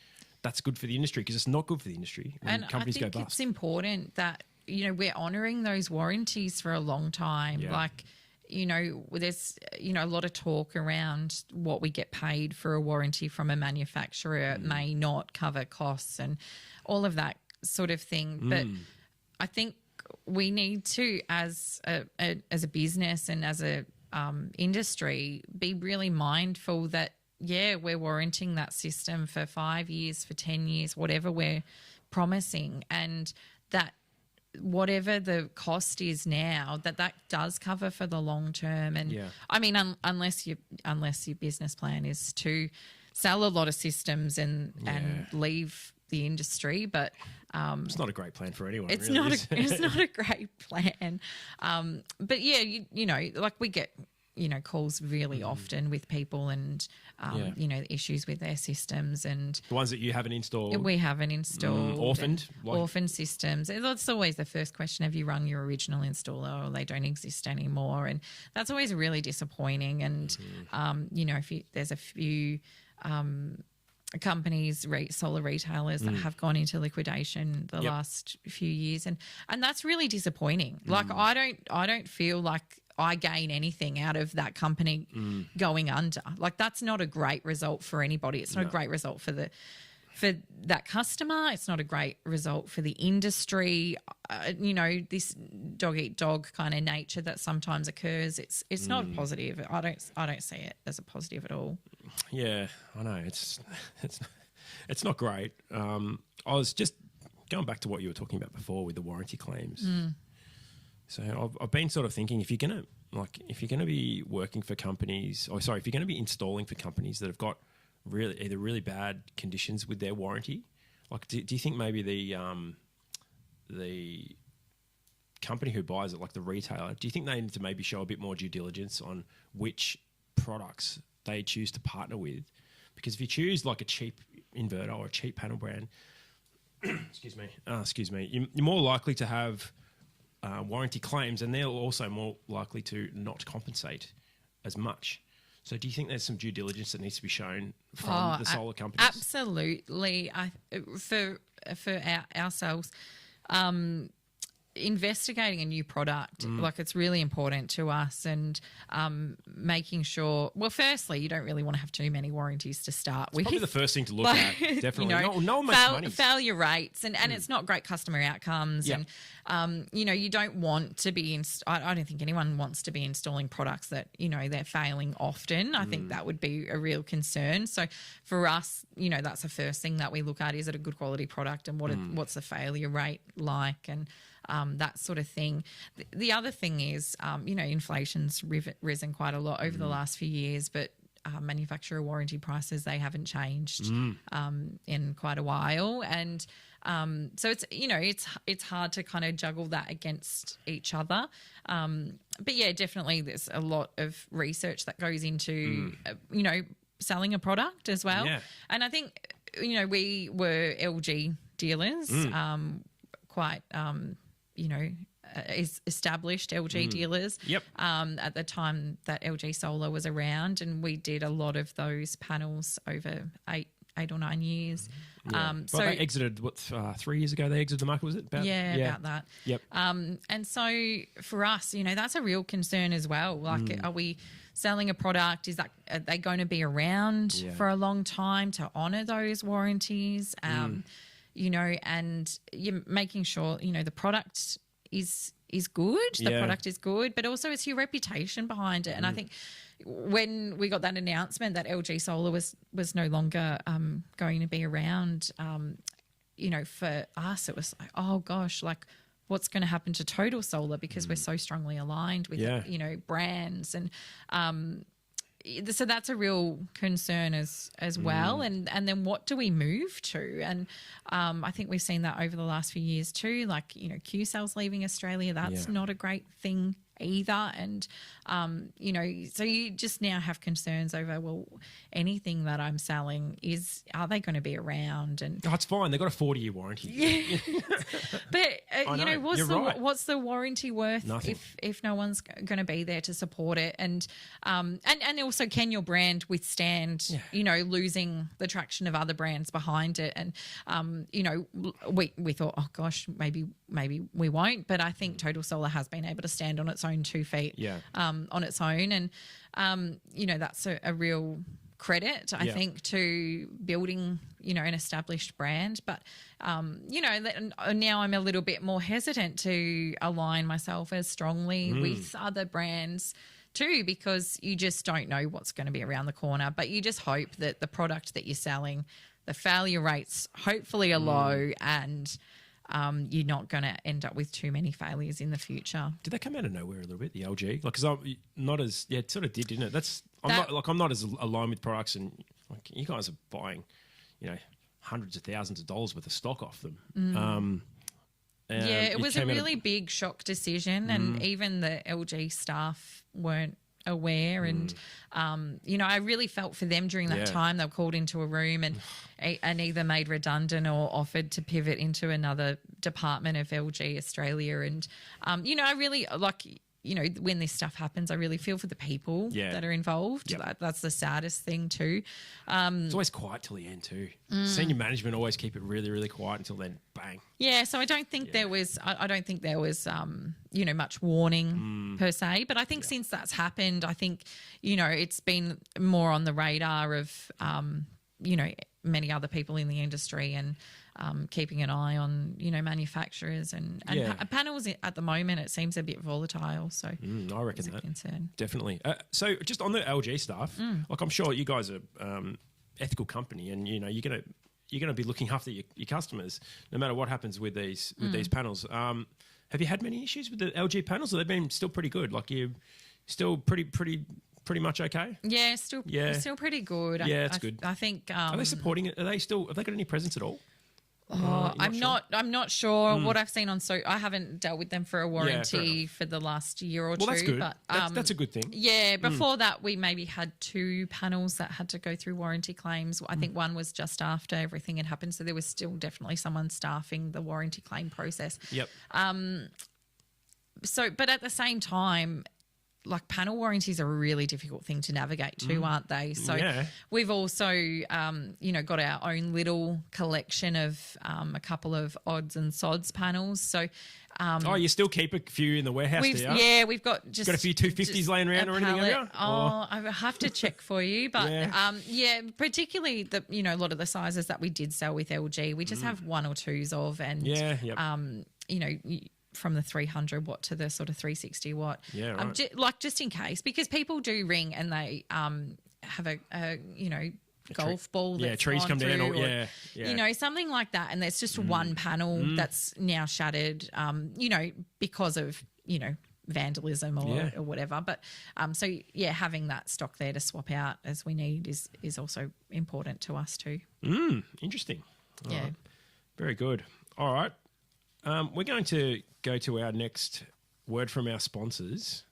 that's good for the industry, because it's not good for the industry when companies go bust. I think it's important that, we're honouring those warranties for a long time. Yeah. Like, there's, a lot of talk around what we get paid for a warranty from a manufacturer. It may not cover costs and all of that sort of thing. But I think we need to, as a business and as a industry, be really mindful that, we're warranting that system for 5 years, for 10 years, whatever we're promising, and that whatever the cost is now, that does cover for the long term. And I mean, unless your business plan is to sell a lot of systems and leave the industry, but it's not a great plan for anyone. It's really, not a great plan. But like we get calls really often with people and, issues with their systems and The ones that you haven't installed. we haven't installed. Orphaned? Orphaned systems. That's always the first question. Have you rung your original installer or they don't exist anymore? And that's always really disappointing. And, there's a few companies, solar retailers that have gone into liquidation the last few years. And that's really disappointing. Like I don't feel like I gain anything out of that company going under. Like that's not a great result for anybody. It's not a great result for that customer. It's not a great result for the industry. This dog eat dog kind of nature that sometimes occurs. It's not positive. I don't see it as a positive at all. Yeah, I know it's not great. I was just going back to what you were talking about before with the warranty claims. So I've been sort of thinking if you're gonna be working for companies, if you're going to be installing for companies that have got really bad conditions with their warranty, like do you think maybe the company who buys it, like the retailer, do you think they need to maybe show a bit more due diligence on which products they choose to partner with? Because if you choose like a cheap inverter or a cheap panel brand, excuse me, you're more likely to have warranty claims, and they're also more likely to not compensate as much. So do you think there's some due diligence that needs to be shown from the solar companies? Absolutely. For ourselves, investigating a new product, like it's really important to us, and making sure, well, firstly, you don't really want to have too many warranties to start with. Probably the first thing to look at, definitely. No one makes money. Failure rates, and it's not great customer outcomes. Yep. And, you don't want to be, I don't think anyone wants to be installing products that, they're failing often. I think that would be a real concern. So for us, that's the first thing that we look at. Is it a good quality product, and what's the failure rate like? And that sort of thing. The other thing is, inflation's risen quite a lot over the last few years, but manufacturer warranty prices, they haven't changed in quite a while. And so it's hard to kind of juggle that against each other. But yeah, definitely there's a lot of research that goes into, selling a product as well. Yeah. And I think, we were LG dealers, quite, established LG dealers. Yep. At the time that LG Solar was around, and we did a lot of those panels over 8 or 9 years. Yeah. So they exited 3 years ago. They exited the market, was it? About that. Yep. And so for us, that's a real concern as well. Like, are we selling a product? Are they going to be around for a long time to honour those warranties? And you're making sure the product is good. The product is good, but also it's your reputation behind it. And I think when we got that announcement that LG Solar was no longer going to be around, for us it was like, oh gosh, like what's going to happen to Total Solar, because we're so strongly aligned with brands, and so that's a real concern as well. And then what do we move to? And I think we've seen that over the last few years too. Like, Q-Cell's leaving Australia. That's not a great thing either. And, so you just now have concerns over, well, anything that I'm selling are they going to be around? And it's fine. They've got a 40-year warranty. Yeah. But, what's the warranty worth? Nothing. if no one's going to be there to support it? And also, can your brand withstand, losing the traction of other brands behind it? And, we thought, oh gosh, maybe we won't. But I think Total Solar has been able to stand on its own 2 feet on its own. And, that's a real credit, I think, to building, an established brand. But, now I'm a little bit more hesitant to align myself as strongly with other brands too, because you just don't know what's going to be around the corner. But you just hope that the product that you're selling, the failure rates hopefully are low, and you're not going to end up with too many failures in the future. Did that come out of nowhere a little bit, the LG? Like, because I'm not as it sort of did, didn't it? I'm not as aligned with products, and like you guys are buying, hundreds of thousands of dollars worth of stock off them. It was a really big shock decision, and even the LG staff weren't aware. And, I really felt for them during that time. They were called into a room and either made redundant or offered to pivot into another department of LG Australia. And, I really when this stuff happens, I really feel for the people that are involved. Yep. That's the saddest thing too. It's always quiet till the end too. Senior management always keep it really, really quiet until then, bang. Yeah, so I don't think there was much warning per se. But I think since that's happened, I think, it's been more on the radar of, many other people in the industry and keeping an eye on, manufacturers and panels at the moment. It seems a bit volatile. So I reckon that. Concern. Definitely. So just on the LG stuff, like I'm sure you guys are ethical company and, you're going to be looking after your customers no matter what happens with these panels. Have you had many issues with the LG panels or they've been still pretty good? Like you still pretty much okay? Yeah, still pretty good. Yeah, it's good. I think. Are they supporting it? Have they got any presence at all? I'm not sure. What I've seen I haven't dealt with them for a warranty for the last year or two. Well, that's good. But, that's a good thing. Yeah, before that we maybe had 2 panels that had to go through warranty claims. I think one was just after everything had happened, so there was still definitely someone staffing the warranty claim process. Yep. But at the same time, like panel warranties are a really difficult thing to navigate too, aren't they? So we've also, got our own little collection of a couple of odds and sods panels. So, you still keep a few in the warehouse, do you? Yeah, we've got a few 250s laying around or anything, have you? I have to check for you, but particularly a lot of the sizes that we did sell with LG, we just have 1 or 2s of, and from the 300 watt to the sort of 360 watt. Yeah, right. Just in case, because people do ring and they have a golf ball that's trees come down or something like that, and there's just one panel that's now shattered because of vandalism or whatever. But having that stock there to swap out as we need is also important to us too. Interesting. Yeah. Right. Very good. All right. We're going to go to our next word from our sponsors.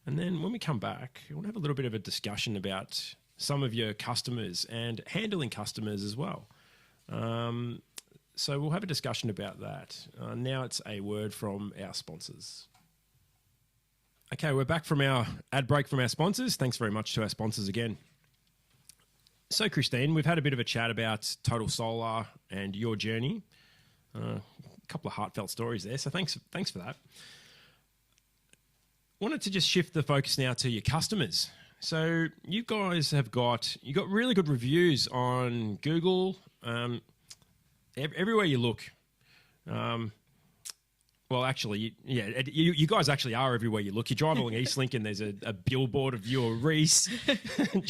And then when we come back, I want to have a little bit of a discussion about some of your customers and handling customers as well. So we'll have a discussion about that. Now it's a word from our sponsors. Okay, we're back from our ad break from our sponsors. Thanks very much to our sponsors again. So, Christine, we've had a bit of a chat about Total Solar and your journey. A couple of heartfelt stories there, so thanks for that. Wanted to just shift the focus now to your customers. So you guys you got really good reviews on Google, everywhere you look. Well, actually, you guys actually are everywhere you look. You drive along Eastlink and there's a billboard of you or Reese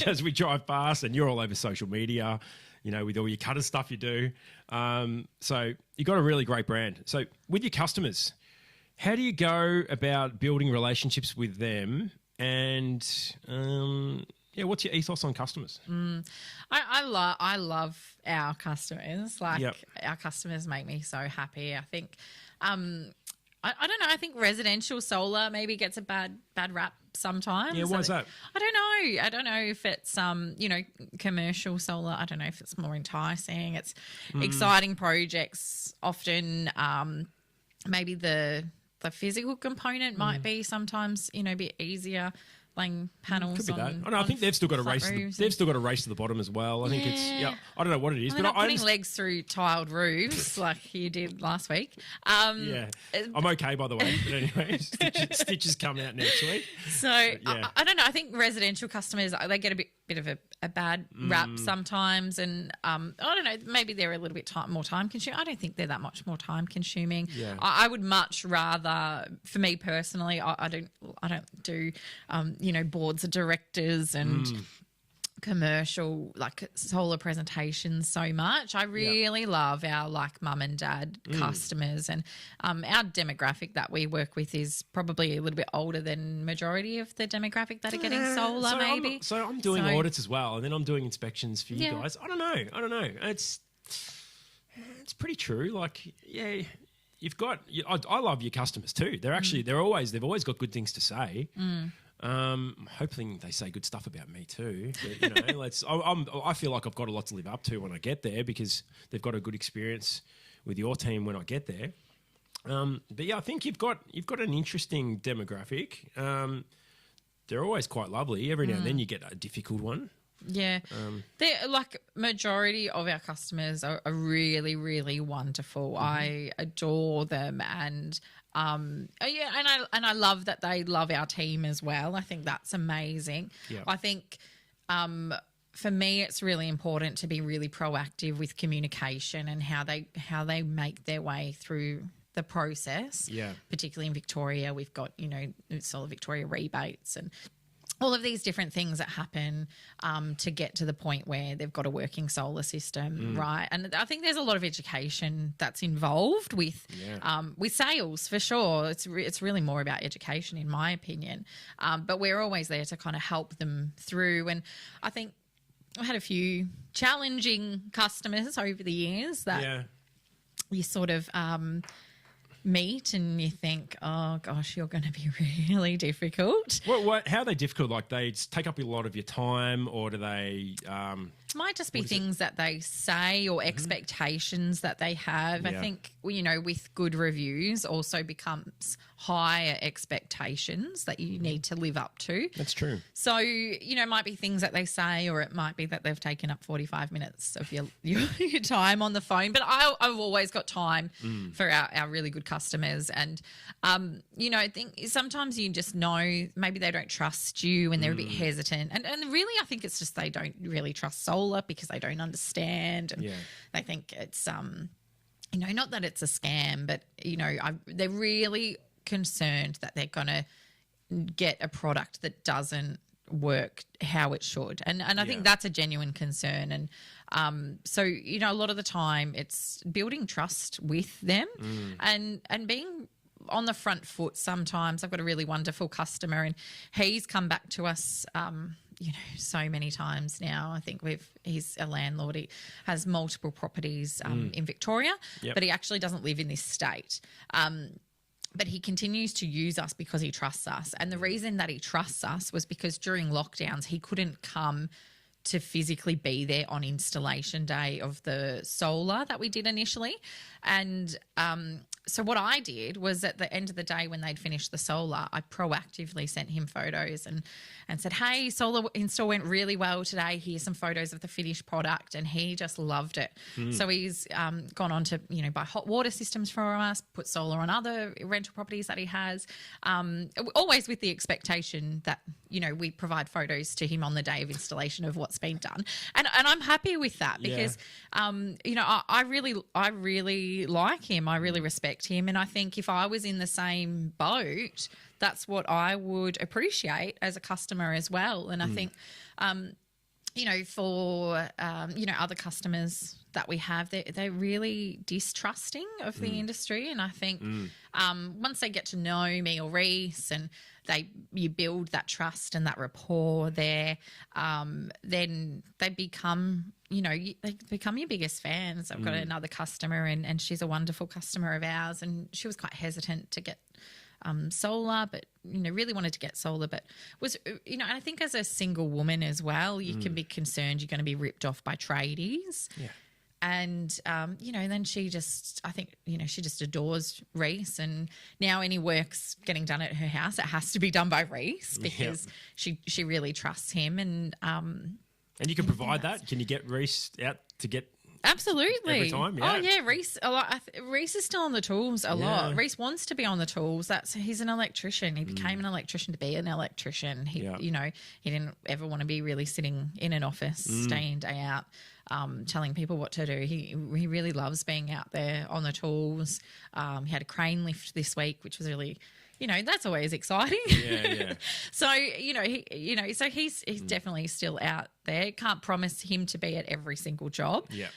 as we drive past, and you're all over social media, with all your cutter stuff you do. So you got a really great brand. So with your customers, how do you go about building relationships with them? And what's your ethos on customers? I love our customers. Our customers make me so happy. I think I don't know. I think residential solar maybe gets a bad rap sometimes. Yeah, why is that? I don't know. I don't know if it's commercial solar. I don't know if it's more enticing. It's exciting projects often. Maybe the physical component might be sometimes a bit easier. Laying panels. Could be that. I think they've still got a race. They've still got a race to the bottom as well. I think it's. I don't know what it is, but I'm putting legs through tiled roofs like you did last week. I'm okay by the way. But anyway, stitches come out next week. So I don't know. I think residential customers they get a bit of a bad rap sometimes, and I don't know. Maybe they're a little bit more time consuming. I don't think they're that much more time consuming. Yeah. I would much rather, for me personally, I don't do boards of directors and commercial solar presentations so much. I really love our mum and dad customers, and our demographic that we work with is probably a little bit older than majority of the demographic that are getting solar. I'm doing audits as well, and then I'm doing inspections for you guys. I don't know. It's pretty true. You've got. I love your customers too. They've always got good things to say. I'm hoping they say good stuff about me too. But, you know, I feel like I've got a lot to live up to when I get there because they've got a good experience with your team when I get there. But yeah, I think you've got an interesting demographic. They're always quite lovely. Every now and then you get a difficult one. Yeah. They're like majority of our customers are really, really wonderful. I adore them and I love that they love our team as well. I think that's amazing. Yeah. I think for me it's really important to be really proactive with communication and how they make their way through the process. Yeah. Particularly in Victoria, we've got, you know, Solar Victoria rebates and all of these different things that happen to get to the point where they've got a working solar system, right? And I think there's a lot of education that's involved with sales for sure. It's really more about education, in my opinion. But we're always there to kind of help them through. And I think I had a few challenging customers over the years that you sort of meet and you think, oh gosh, you're going to be really difficult. How are they difficult? Like they take up a lot of your time, or do they? It might just be things that they say or expectations that they have. Yeah. I think, you know, with good reviews also becomes higher expectations that you need to live up to. That's true. So, you know, it might be things that they say, or it might be that they've taken up 45 minutes of your time on the phone. But I've always got time for our really good customers. And, you know, I think sometimes you just know maybe they don't trust you and they're a bit hesitant. And really, I think it's just they don't really trust solar because they don't understand. And they think it's, you know, not that it's a scam, but, you know, they're really concerned that they're going to get a product that doesn't work how it should. And I think that's a genuine concern. And so, you know, a lot of the time it's building trust with them and being on the front foot sometimes. I've got a really wonderful customer and he's come back to us you know, so many times now. I think he's a landlord. He has multiple properties in Victoria, but he actually doesn't live in this state. But he continues to use us because he trusts us. And the reason that he trusts us was because during lockdowns, he couldn't come to physically be there on installation day of the solar that we did initially. And so what I did was at the end of the day when they'd finished the solar, I proactively sent him photos and said, hey, solar install went really well today. Here's some photos of the finished product. And he just loved it. So he's gone on to, you know, buy hot water systems for us, put solar on other rental properties that he has, always with the expectation that, you know, we provide photos to him on the day of installation of what's been done. And I'm happy with that because, you know, I really like him. I really respect him. And I think if I was in the same boat, that's what I would appreciate as a customer as well. And I think, you know, for, you know, other customers that we have, they're really distrusting of the industry. And I think once they get to know me or Reese and you build that trust and that rapport there, then they become, you know, they become your biggest fans. I've got another customer and she's a wonderful customer of ours and she was quite hesitant to get solar, but, you know, really wanted to get solar, but was, you know, and I think as a single woman as well, you can be concerned you're going to be ripped off by tradies. Yeah. And, you know, then she just adores Reese and now any work's getting done at her house, it has to be done by Reese because she really trusts him. And you can provide that? Can you get Reese out to get absolutely every time? Oh yeah, Reese a lot. Reese is still on the tools a lot. Reese wants to be on the tools. He's an electrician. He became an electrician to be an electrician. You know, he didn't ever want to be really sitting in an office day in day out telling people what to do. He really loves being out there on the tools. He had a crane lift this week, which was really, you know, that's always exciting. Yeah. So, you know, he's definitely still out there. Can't promise him to be at every single job. Yeah.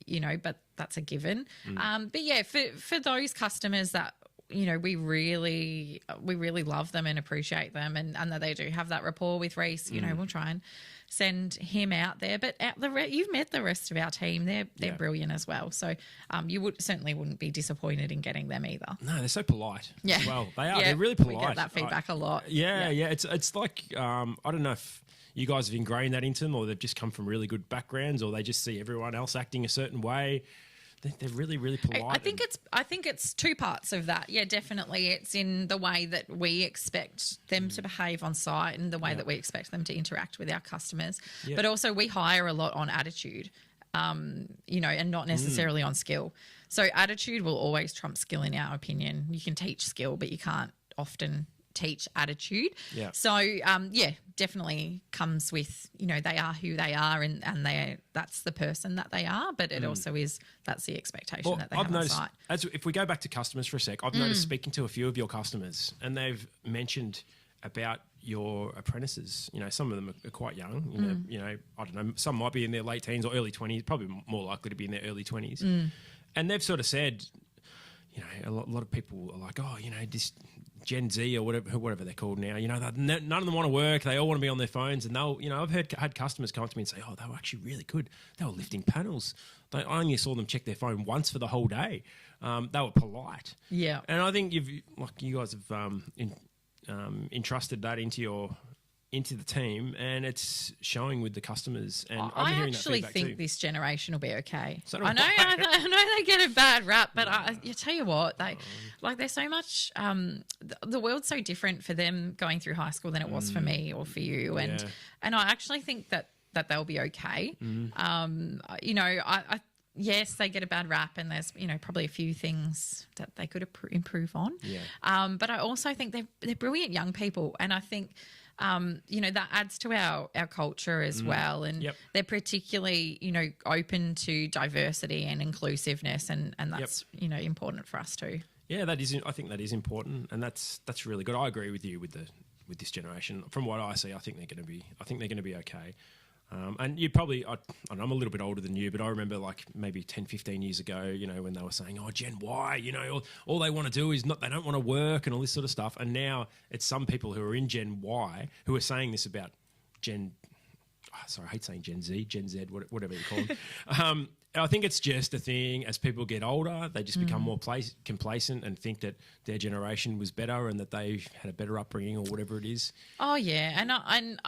You know, but that's a given. But yeah, for those customers that we really love them and appreciate them, and that they do have that rapport with Reece. We'll try and send him out there. But you've met the rest of our team; they're brilliant as well. So you wouldn't be disappointed in getting them either. No, they're so polite. Yeah, as well, they are. Yeah, They're really polite. We get that feedback a lot. Yeah. It's like I don't know if you guys have ingrained that into them, or they've just come from really good backgrounds, or they just see everyone else acting a certain way. They're really, really polite. I think it's two parts of that. Yeah, definitely. It's in the way that we expect them to behave on site and the way that we expect them to interact with our customers. Yeah. But also we hire a lot on attitude, and not necessarily on skill. So attitude will always trump skill in our opinion. You can teach skill, but you can't often teach attitude. Yeah. So definitely comes with, they are who they are, and that's the person that they are, but it also that's the expectation that they have on site. If we go back to customers for a sec, I've noticed speaking to a few of your customers, and they've mentioned about your apprentices. Some of them are quite young. I don't know, some might be in their late teens or early 20s, probably more likely to be in their early 20s. And they've sort of said, a lot of people are like, this Gen Z or whatever they're called now, none of them want to work. They all want to be on their phones. And I've had customers come up to me and say, they were actually really good. They were lifting panels. I only saw them check their phone once for the whole day. They were polite. Yeah. And I think you guys have entrusted that into the team, and it's showing with the customers. And I actually think this generation will be okay. So I know they get a bad rap, but I tell you what, they're so much. The world's so different for them going through high school than it was for me or for you, and I actually think that they'll be okay. Yes, they get a bad rap, and there's probably a few things that they could improve on. Yeah. But I also think they're brilliant young people, and I think that adds to our culture as well. And they're particularly open to diversity and inclusiveness, and that's important for us too. Yeah, I think that is important, and that's really good. I agree with you with this generation. From what I see, I think they're going to be okay. And you probably, I'm a little bit older than you, but I remember like maybe 10, 15 years ago, when they were saying, Gen Y, all they want to do is they don't want to work and all this sort of stuff. And now it's some people who are in Gen Y who are saying this about I hate saying Gen Z, whatever you call them. I think it's just a thing. As people get older, they just become more complacent and think that their generation was better and that they had a better upbringing or whatever it is. Oh yeah, and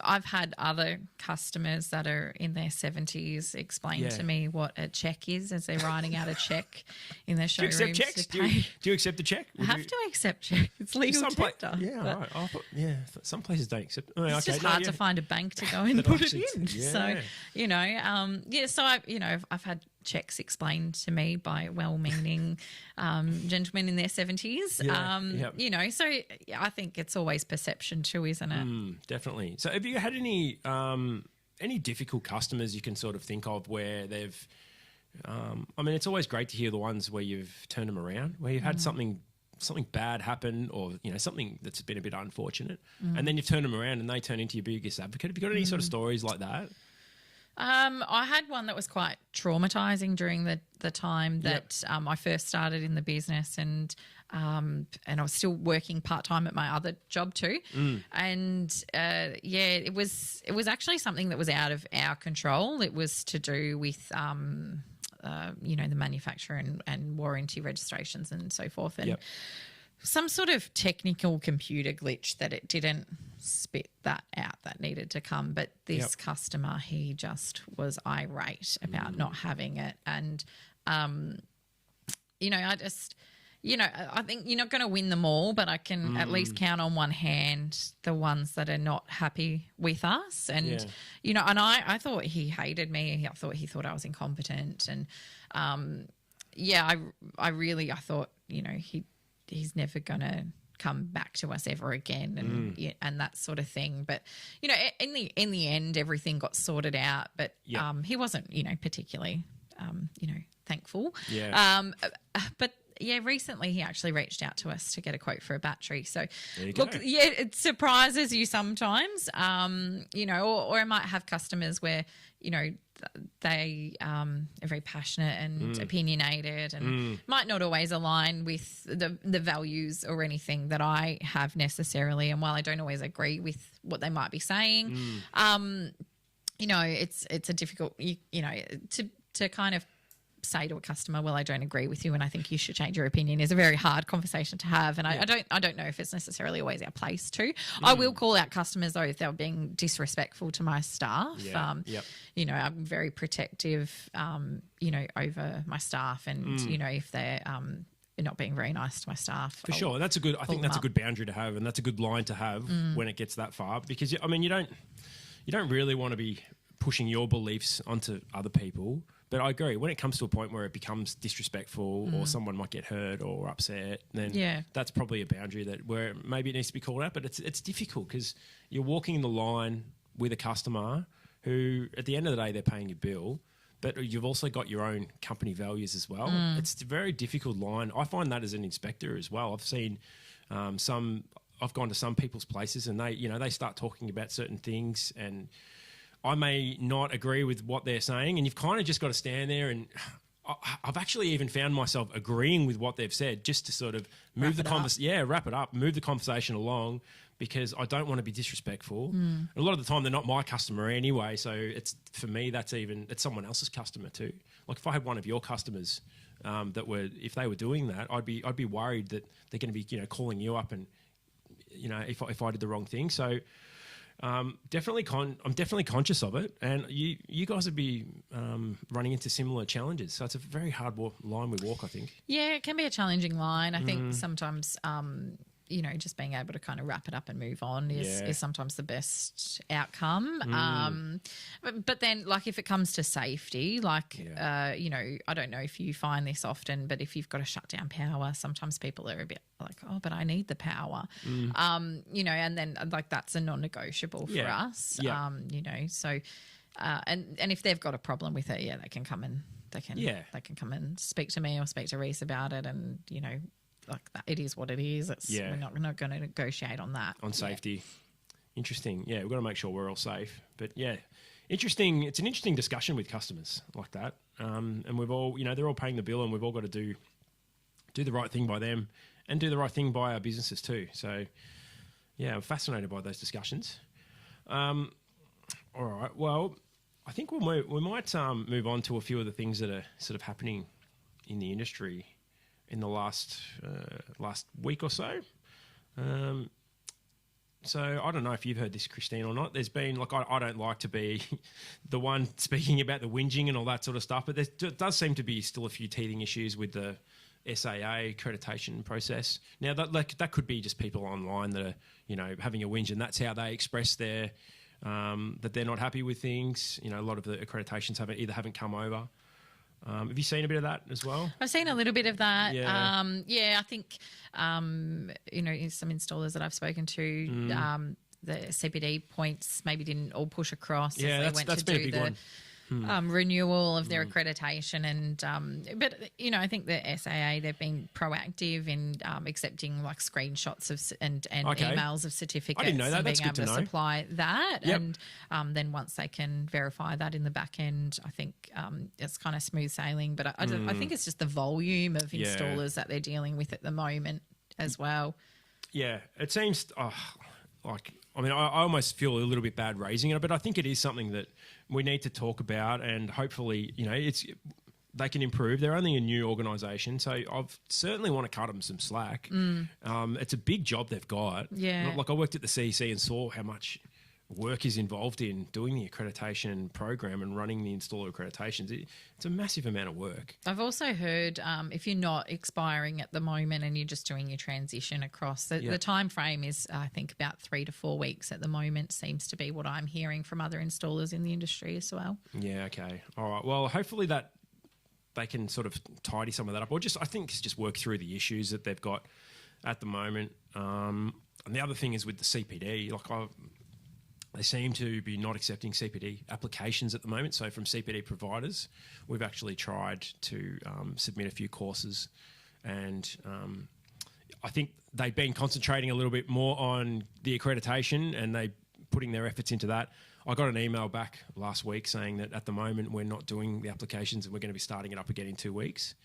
I've had other customers that are in their 70s explain to me what a check is as they're writing out a check in their showrooms. Do you accept checks? Do you accept the check? I have to accept check. It's legal tender. Right. Some places don't accept. It's just hard to find a bank to go and put it in. Yeah. So I've had checks explained to me by well-meaning gentlemen in their 70s. So I think it's always perception too, isn't it? Definitely. So have you had any difficult customers you can sort of think of where they've it's always great to hear the ones where you've turned them around, where you've had something bad happen, or something that's been a bit unfortunate, and then you've turned them around and they turn into your biggest advocate. Have you got any sort of stories like that? I had one that was quite traumatizing during the time that I first started in the business, and I was still working part-time at my other job too. And it was actually something that was out of our control. It was to do with the manufacturer and warranty registrations and so forth, and some sort of technical computer glitch that it didn't spit that out that needed to come. But this customer, he just was irate about not having it. And, I think you're not going to win them all, but I can at least count on one hand the ones that are not happy with us. And, and I thought he hated me. I thought he thought I was incompetent. And, I thought, he's never going to come back to us ever again, and that sort of thing. But in the end, everything got sorted out. But he wasn't particularly thankful. But recently he actually reached out to us to get a quote for a battery. So look, it surprises you sometimes, or I might have customers where they are very passionate and opinionated, and might not always align with the values or anything that I have necessarily. And while I don't always agree with what they might be saying, it's a difficult, to kind of say to a customer, well, I don't agree with you and I think you should change your opinion, is a very hard conversation to have. And I don't know if it's necessarily always our place to. I will call out customers though if they're being disrespectful to my staff. I'm very protective, over my staff, and if they're not being very nice to my staff. For sure. That's I think that's a good boundary to have, and that's a good line to have when it gets that far, because you don't really want to be pushing your beliefs onto other people. But I agree, when it comes to a point where it becomes disrespectful or someone might get hurt or upset, then that's probably a boundary where maybe it needs to be called out. But it's difficult because you're walking the line with a customer who, at the end of the day, they're paying your bill, but you've also got your own company values as well. It's a very difficult line. I find that as an inspector as well. I've seen I've gone to some people's places and they start talking about certain things, and I may not agree with what they're saying, and you've kind of just got to stand there. And I've actually even found myself agreeing with what they've said just to sort of move the conversation. Yeah, wrap it up, move the conversation along, because I don't want to be disrespectful. And a lot of the time, they're not my customer anyway, so it's for me. It's someone else's customer too. Like if I had one of your customers if they were doing that, I'd be worried that they're going to be calling you up and if I did the wrong thing. So. I'm definitely conscious of it, and you guys would be running into similar challenges. So it's a very hard line we walk, I think. Yeah, it can be a challenging line. I think sometimes, just being able to kind of wrap it up and move on is sometimes the best outcome. But then, like if it comes to safety, I don't know if you find this often, but if you've got to shut down power, sometimes people are a bit like, oh, but I need the power, and then like that's a non-negotiable for us, so and if they've got a problem with it, they can come and they can come and speak to me or speak to Reese about it, and like that, it is what it is. We're not going to negotiate on that. On safety. Interesting. Yeah, we've got to make sure we're all safe. But interesting. It's an interesting discussion with customers like that. And we've all, they're all paying the bill, and we've all got to do the right thing by them and do the right thing by our businesses too. So, I'm fascinated by those discussions. All right. Well, I think we might move on to a few of the things that are sort of happening in the industry in the last week or so. So I don't know if you've heard this, Christine, or not. There's been, I don't like to be the one speaking about the whinging and all that sort of stuff, but there does seem to be still a few teething issues with the SAA accreditation process. Now, that could be just people online that are, having a whinge, and that's how they express their that they're not happy with things. A lot of the accreditations haven't come over. Have you seen a bit of that as well? I've seen a little bit of that. I think, some installers that I've spoken to, the CPD points maybe didn't all push across as they went to do the renewal of their accreditation. And but I think the SAA, they've been proactive in accepting screenshots of and emails of certificates. I didn't know that. And That's being able to supply that. Yep. And then once they can verify that in the back end, I think it's kind of smooth sailing. But I think it's just the volume of installers that they're dealing with at the moment as well. Yeah, it seems I almost feel a little bit bad raising it, but I think it is something that we need to talk about, and hopefully, they can improve. They're only a new organisation, so I certainly want to cut them some slack. It's a big job they've got. Yeah. I worked at the CEC and saw how much work is involved in doing the accreditation program and running the installer accreditations. It's a massive amount of work. I've also heard if you're not expiring at the moment and you're just doing your transition across, the time frame is, I think, about 3 to 4 weeks at the moment, seems to be what I'm hearing from other installers in the industry as well. Yeah, okay. All right. Well, hopefully that they can sort of tidy some of that up, or I think just work through the issues that they've got at the moment. And the other thing is with the CPD, they seem to be not accepting CPD applications at the moment. So from CPD providers, we've actually tried to submit a few courses, and I think they've been concentrating a little bit more on the accreditation, and they putting their efforts into that. I got an email back last week saying that at the moment we're not doing the applications and we're going to be starting it up again in 2 weeks.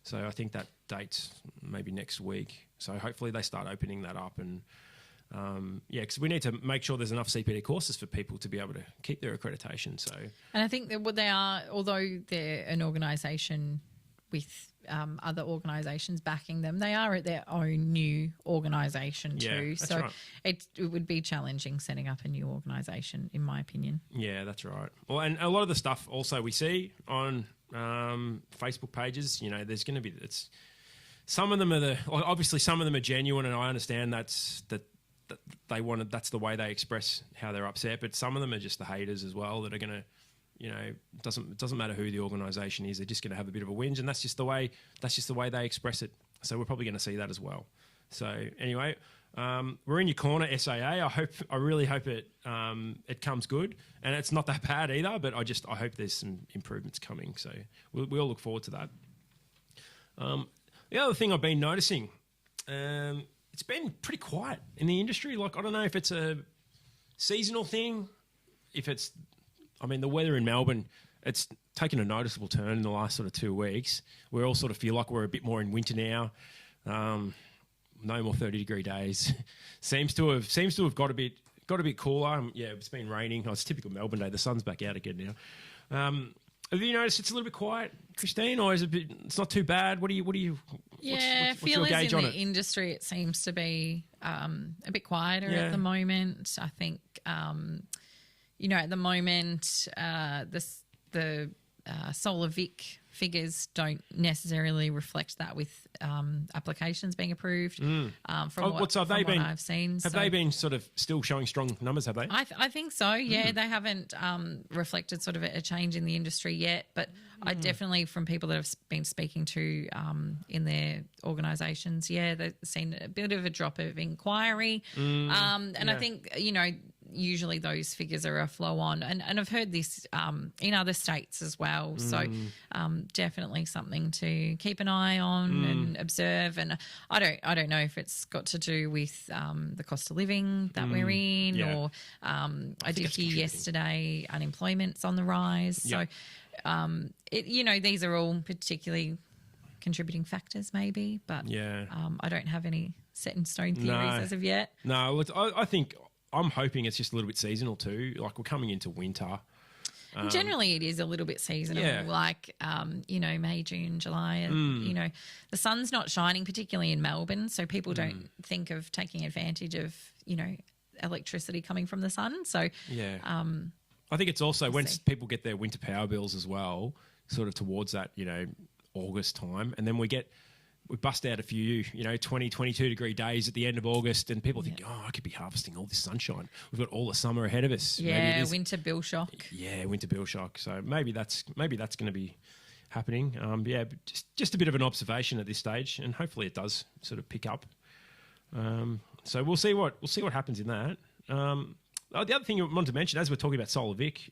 So I think that date's maybe next week. So hopefully they start opening that up and because we need to make sure there's enough CPD courses for people to be able to keep their accreditation. So, and I think that what they are, although they're an organisation with other organisations backing them, they are at their own new organisation too. That's so right. it would be challenging setting up a new organisation, in my opinion. Yeah, that's right. Well, and a lot of the stuff also we see on Facebook pages, there's going to be some of them are obviously some of them are genuine, and I understand that they want that's the way they express how they're upset, but some of them are just the haters as well that are going to. It doesn't matter who the organisation is; they're just going to have a bit of a whinge, and that's just the way they express it. So we're probably going to see that as well. So anyway, we're in your corner, SAA. I really hope it comes good, and it's not that bad either. But I hope there's some improvements coming. So we all look forward to that. The other thing I've been noticing, it's been pretty quiet in the industry. Like, I don't know if it's a seasonal thing, the weather in Melbourne, it's taken a noticeable turn in the last sort of 2 weeks. We all sort of feel like we're a bit more in winter now. No more 30-degree days. seems to have got a bit cooler. It's been raining. It's a typical Melbourne day. The sun's back out again now. Have you noticed it's a little bit quiet, Christine, or it's not too bad? What do you? What's your gauge on it? In the industry, it seems to be a bit quieter at the moment. I think at the moment the Solar Vic figures don't necessarily reflect that with applications being approved. From what I've seen, have they been sort of still showing strong numbers? Have they? I think so. Yeah, they haven't reflected sort of a change in the industry yet, but I definitely, from people that have been speaking to in their organisations, they've seen a bit of a drop of inquiry, I think usually those figures are a flow on, and I've heard this in other states as well. So definitely something to keep an eye on and observe. And I don't know if it's got to do with the cost of living that we're in, or I did hear yesterday unemployment's on the rise. So these are all particularly contributing factors, maybe, but I don't have any set in stone theories as of yet. No, I think. I'm hoping it's just a little bit seasonal too. Like, we're coming into winter. Generally, it is a little bit seasonal, like, May, June, July. And, the sun's not shining, particularly in Melbourne, so people don't think of taking advantage of, electricity coming from the sun. So, I think it's also when people get their winter power bills as well, sort of towards that, August time, and then we bust out a few, 20, 22-degree days at the end of August, and people think, I could be harvesting all this sunshine. We've got all the summer ahead of us. Yeah, winter bill shock. Yeah, winter bill shock. So maybe that's going to be happening. But just a bit of an observation at this stage, and hopefully it does sort of pick up. So we'll see what happens in that. The other thing I wanted to mention, as we're talking about Solar Vic,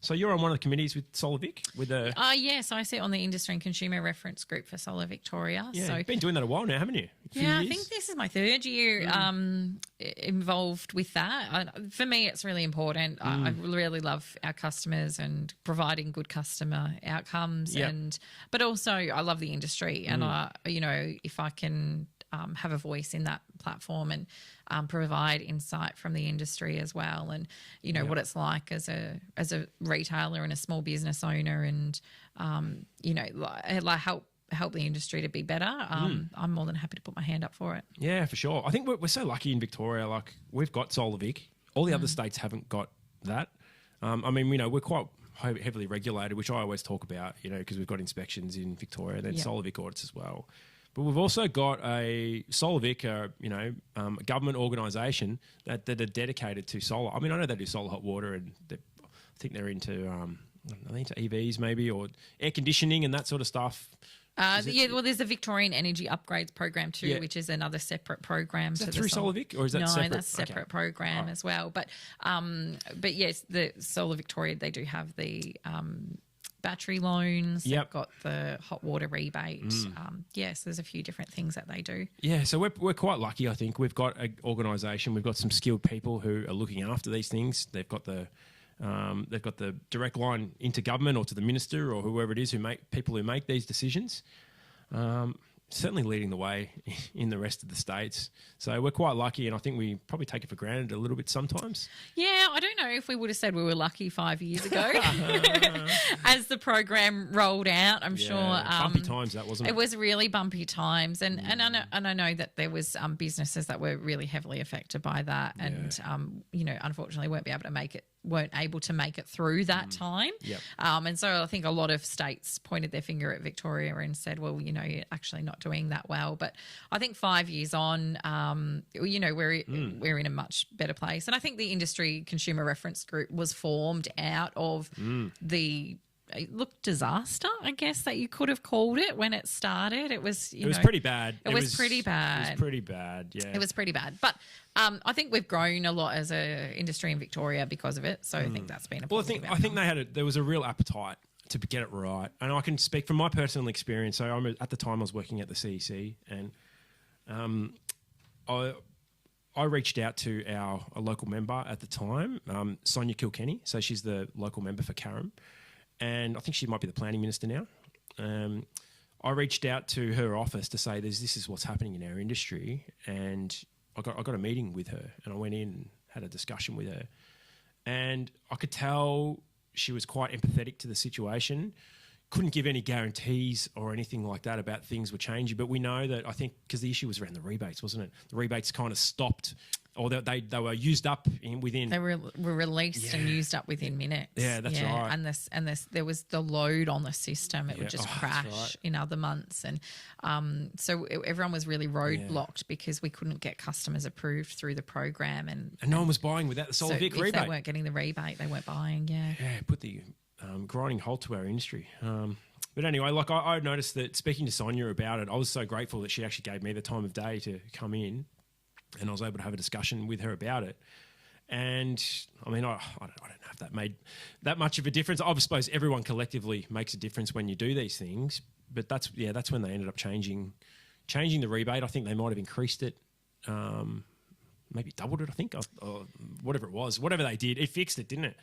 so you're on one of the committees with Solar Vic? Yes, I sit on the Industry and Consumer Reference Group for Solar Victoria. Yeah, so, you've been doing that a while now, haven't you? I think this is my third year involved with that. For me, it's really important. I really love our customers and providing good customer outcomes, but also I love the industry, and if I can have a voice in that platform and provide insight from the industry as well, and what it's like as a retailer and a small business owner, and help the industry to be better. I'm more than happy to put my hand up for it. Yeah, for sure. I think we're so lucky in Victoria. Like, we've got Solar Vic. All the other states haven't got that. We're quite heavily regulated, which I always talk about, because we've got inspections in Victoria, and then Solar Vic audits as well. But we've also got a Solar Vic, a government organisation that are dedicated to solar. I know they do solar hot water, and I think they're into into EVs maybe, or air conditioning and that sort of stuff. There's the Victorian Energy Upgrades Program too, which is another separate program. Is that through Solar Vic, or is that separate? No, that's a separate program as well. But yes, the Solar Victoria, they do have the battery loans. Yep. They've got the hot water rebate. Yes, there's a few different things that they do. Yeah, so we're quite lucky, I think. We've got an organisation, we've got some skilled people who are looking after these things. They've got the direct line into government or to the minister or whoever it is who make these decisions. Certainly leading the way in the rest of the states. So we're quite lucky, and I think we probably take it for granted a little bit sometimes. Yeah, I don't know if we would have said we were lucky 5 years ago as the program rolled out. I'm sure bumpy times that wasn't it? It was really bumpy times, and I know that there was businesses that were really heavily affected by that, and unfortunately weren't able to make it through that time. Yep. And so I think a lot of states pointed their finger at Victoria and said, well, you're actually not doing that well. But I think 5 years on, we're in a much better place. And I think the Industry Consumer Reference Group was formed out of the disaster, I guess, that you could have called it when it started. It was pretty bad. It was pretty bad. It was pretty bad, yeah. It was pretty bad. But I think we've grown a lot as an industry in Victoria because of it. So I think that's been a positive outcome. I think there was a real appetite to get it right. And I can speak from my personal experience. So at the time I was working at the CEC, and I reached out to a local member at the time, Sonia Kilkenny. So she's the local member for Carrum. And I think she might be the planning minister now. I reached out to her office to say, this is what's happening in our industry. And I got a meeting with her, and I went in and had a discussion with her. And I could tell she was quite empathetic to the situation. Couldn't give any guarantees or anything like that about things were changing. But we know that, I think, because the issue was around the rebates, wasn't it? The rebates kind of stopped, or they were used up within. They were released and used up within minutes. Yeah, that's right. And there was the load on the system. It would just crash in other months. And so everyone was really roadblocked because we couldn't get customers approved through the program. And no one was buying without the solar vehicle rebate. If they weren't getting the rebate, they weren't buying, Yeah, put the grinding halt to our industry. But anyway, I noticed that speaking to Sonia about it, I was so grateful that she actually gave me the time of day to come in, and I was able to have a discussion with her about it. And I mean, I don't know if that made that much of a difference. I suppose everyone collectively makes a difference when you do these things, but that's when they ended up changing the rebate. I think they might have increased it. Maybe doubled it, I think, or whatever it was. Whatever they did, it fixed it, didn't it?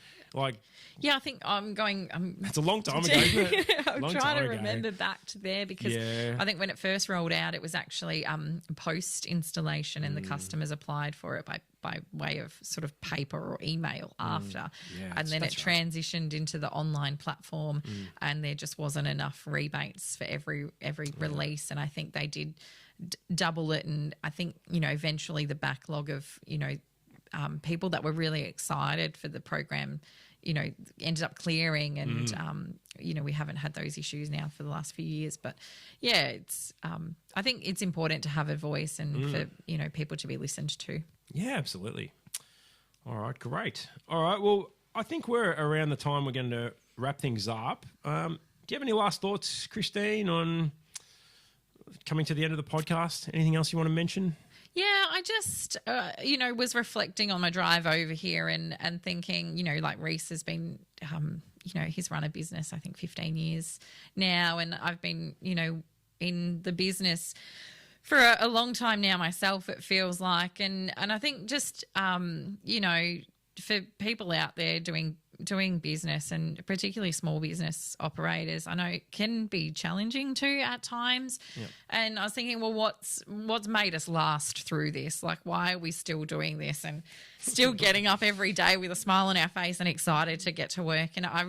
Yeah, I think it's a long time ago, isn't it? I'm trying to remember back to there because I think when it first rolled out, it was actually post installation, and the customers applied for it by way of sort of paper or email after, and then it transitioned into the online platform, and there just wasn't enough rebates for every release, and I think they did double it, and I think eventually the backlog of people that were really excited for the program ended up clearing, and we haven't had those issues now for the last few years. But yeah, it's I think it's important to have a voice and for people to be listened to. Yeah, absolutely. All right, great. All right, well, I think we're around the time we're going to wrap things up. Do you have any last thoughts, Christine, on coming to the end of the podcast? Anything else you want to mention? Yeah, I just, was reflecting on my drive over here and thinking, like Reese has been, he's run a business, I think 15 years now. And I've been, in the business for a long time now myself, it feels like. And I think just, for people out there doing business, and particularly small business operators, I know it can be challenging too at times. Yep. And I was thinking, well, what's made us last through this? Like, why are we still doing this and still getting up every day with a smile on our face and excited to get to work? And I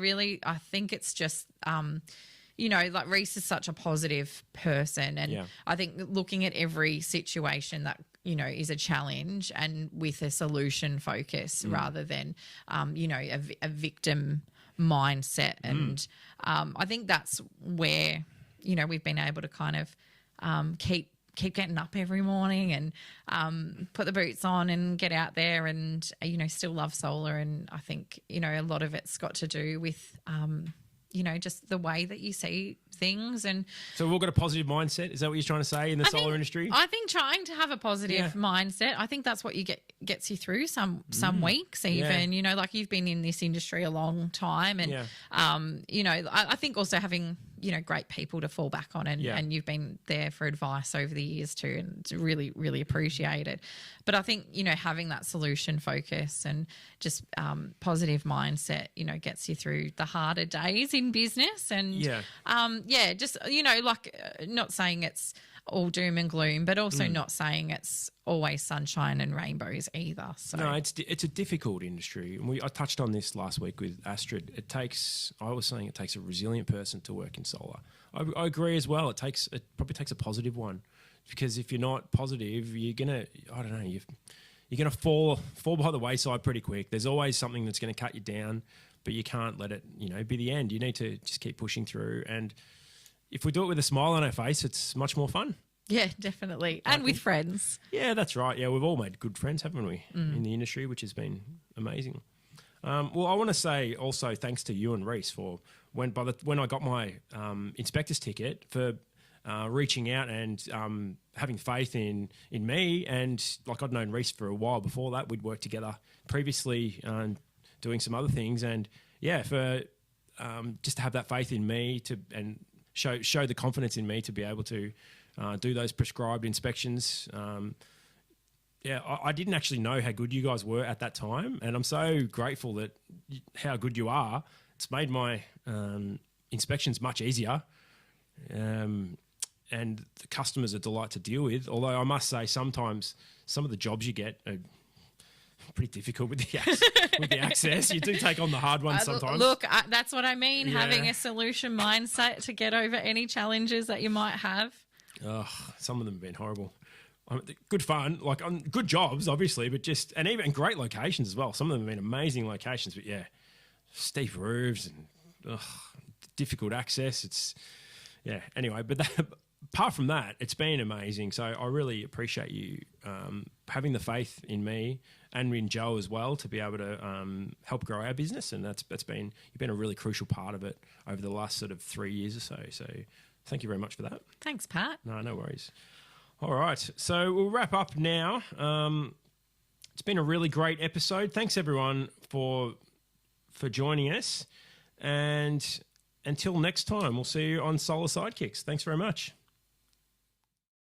think it's just, like Reese is such a positive person, and I think looking at every situation that is a challenge and with a solution focus rather than, a victim mindset. And I think that's where, we've been able to kind of keep getting up every morning and put the boots on and get out there and, still love solar. And I think, a lot of it's got to do with, just the way that you see things. And so we've all got a positive mindset. Is that what you're trying to say in the solar industry? I think trying to have a positive mindset, I think that's what gets you through some weeks even, like you've been in this industry a long time. And, I think also having, great people to fall back on and you've been there for advice over the years too, and it's really, really appreciated. But I think, having that solution focus and just positive mindset, gets you through the harder days in business. And just, not saying it's all doom and gloom, but also not saying it's always sunshine and rainbows either. So no, it's a difficult industry. And I touched on this last week with Astrid. I was saying it takes a resilient person to work in solar. I agree as well. It probably takes a positive one, because if you're not positive, you're gonna fall by the wayside pretty quick. There's always something that's going to cut you down, but you can't let it, be the end. You need to just keep pushing through. And if we do it with a smile on our face, it's much more fun. Yeah, definitely. And with friends. Yeah, that's right. Yeah, we've all made good friends, haven't we, in the industry, which has been amazing. Well, I want to say also thanks to you and Reese for when I got my inspector's ticket, for reaching out and having faith in me. And like, I'd known Reese for a while before that. We'd worked together previously doing some other things. And yeah, for just to have that faith in me and show the confidence in me to be able to do those prescribed inspections. I didn't actually know how good you guys were at that time, and I'm so grateful that how good you are. It's made my inspections much easier, and the customers a delight to deal with. Although I must say, sometimes some of the jobs you get are pretty difficult with the access. You do take on the hard ones sometimes. Look, that's what I mean, having a solution mindset to get over any challenges that you might have. Oh, some of them have been horrible. Good fun, like good jobs, obviously, but even great locations as well. Some of them have been amazing locations, but yeah, steep roofs and difficult access. Anyway, but apart from that, it's been amazing. So I really appreciate you having the faith in me and in Joe as well to be able to help grow our business, and you've been a really crucial part of it over the last sort of 3 years or so. So thank you very much for that. Thanks, Pat. No worries. All right, so we'll wrap up now. It's been a really great episode. Thanks everyone for joining us, and until next time, we'll see you on Solar Sidekicks. Thanks very much.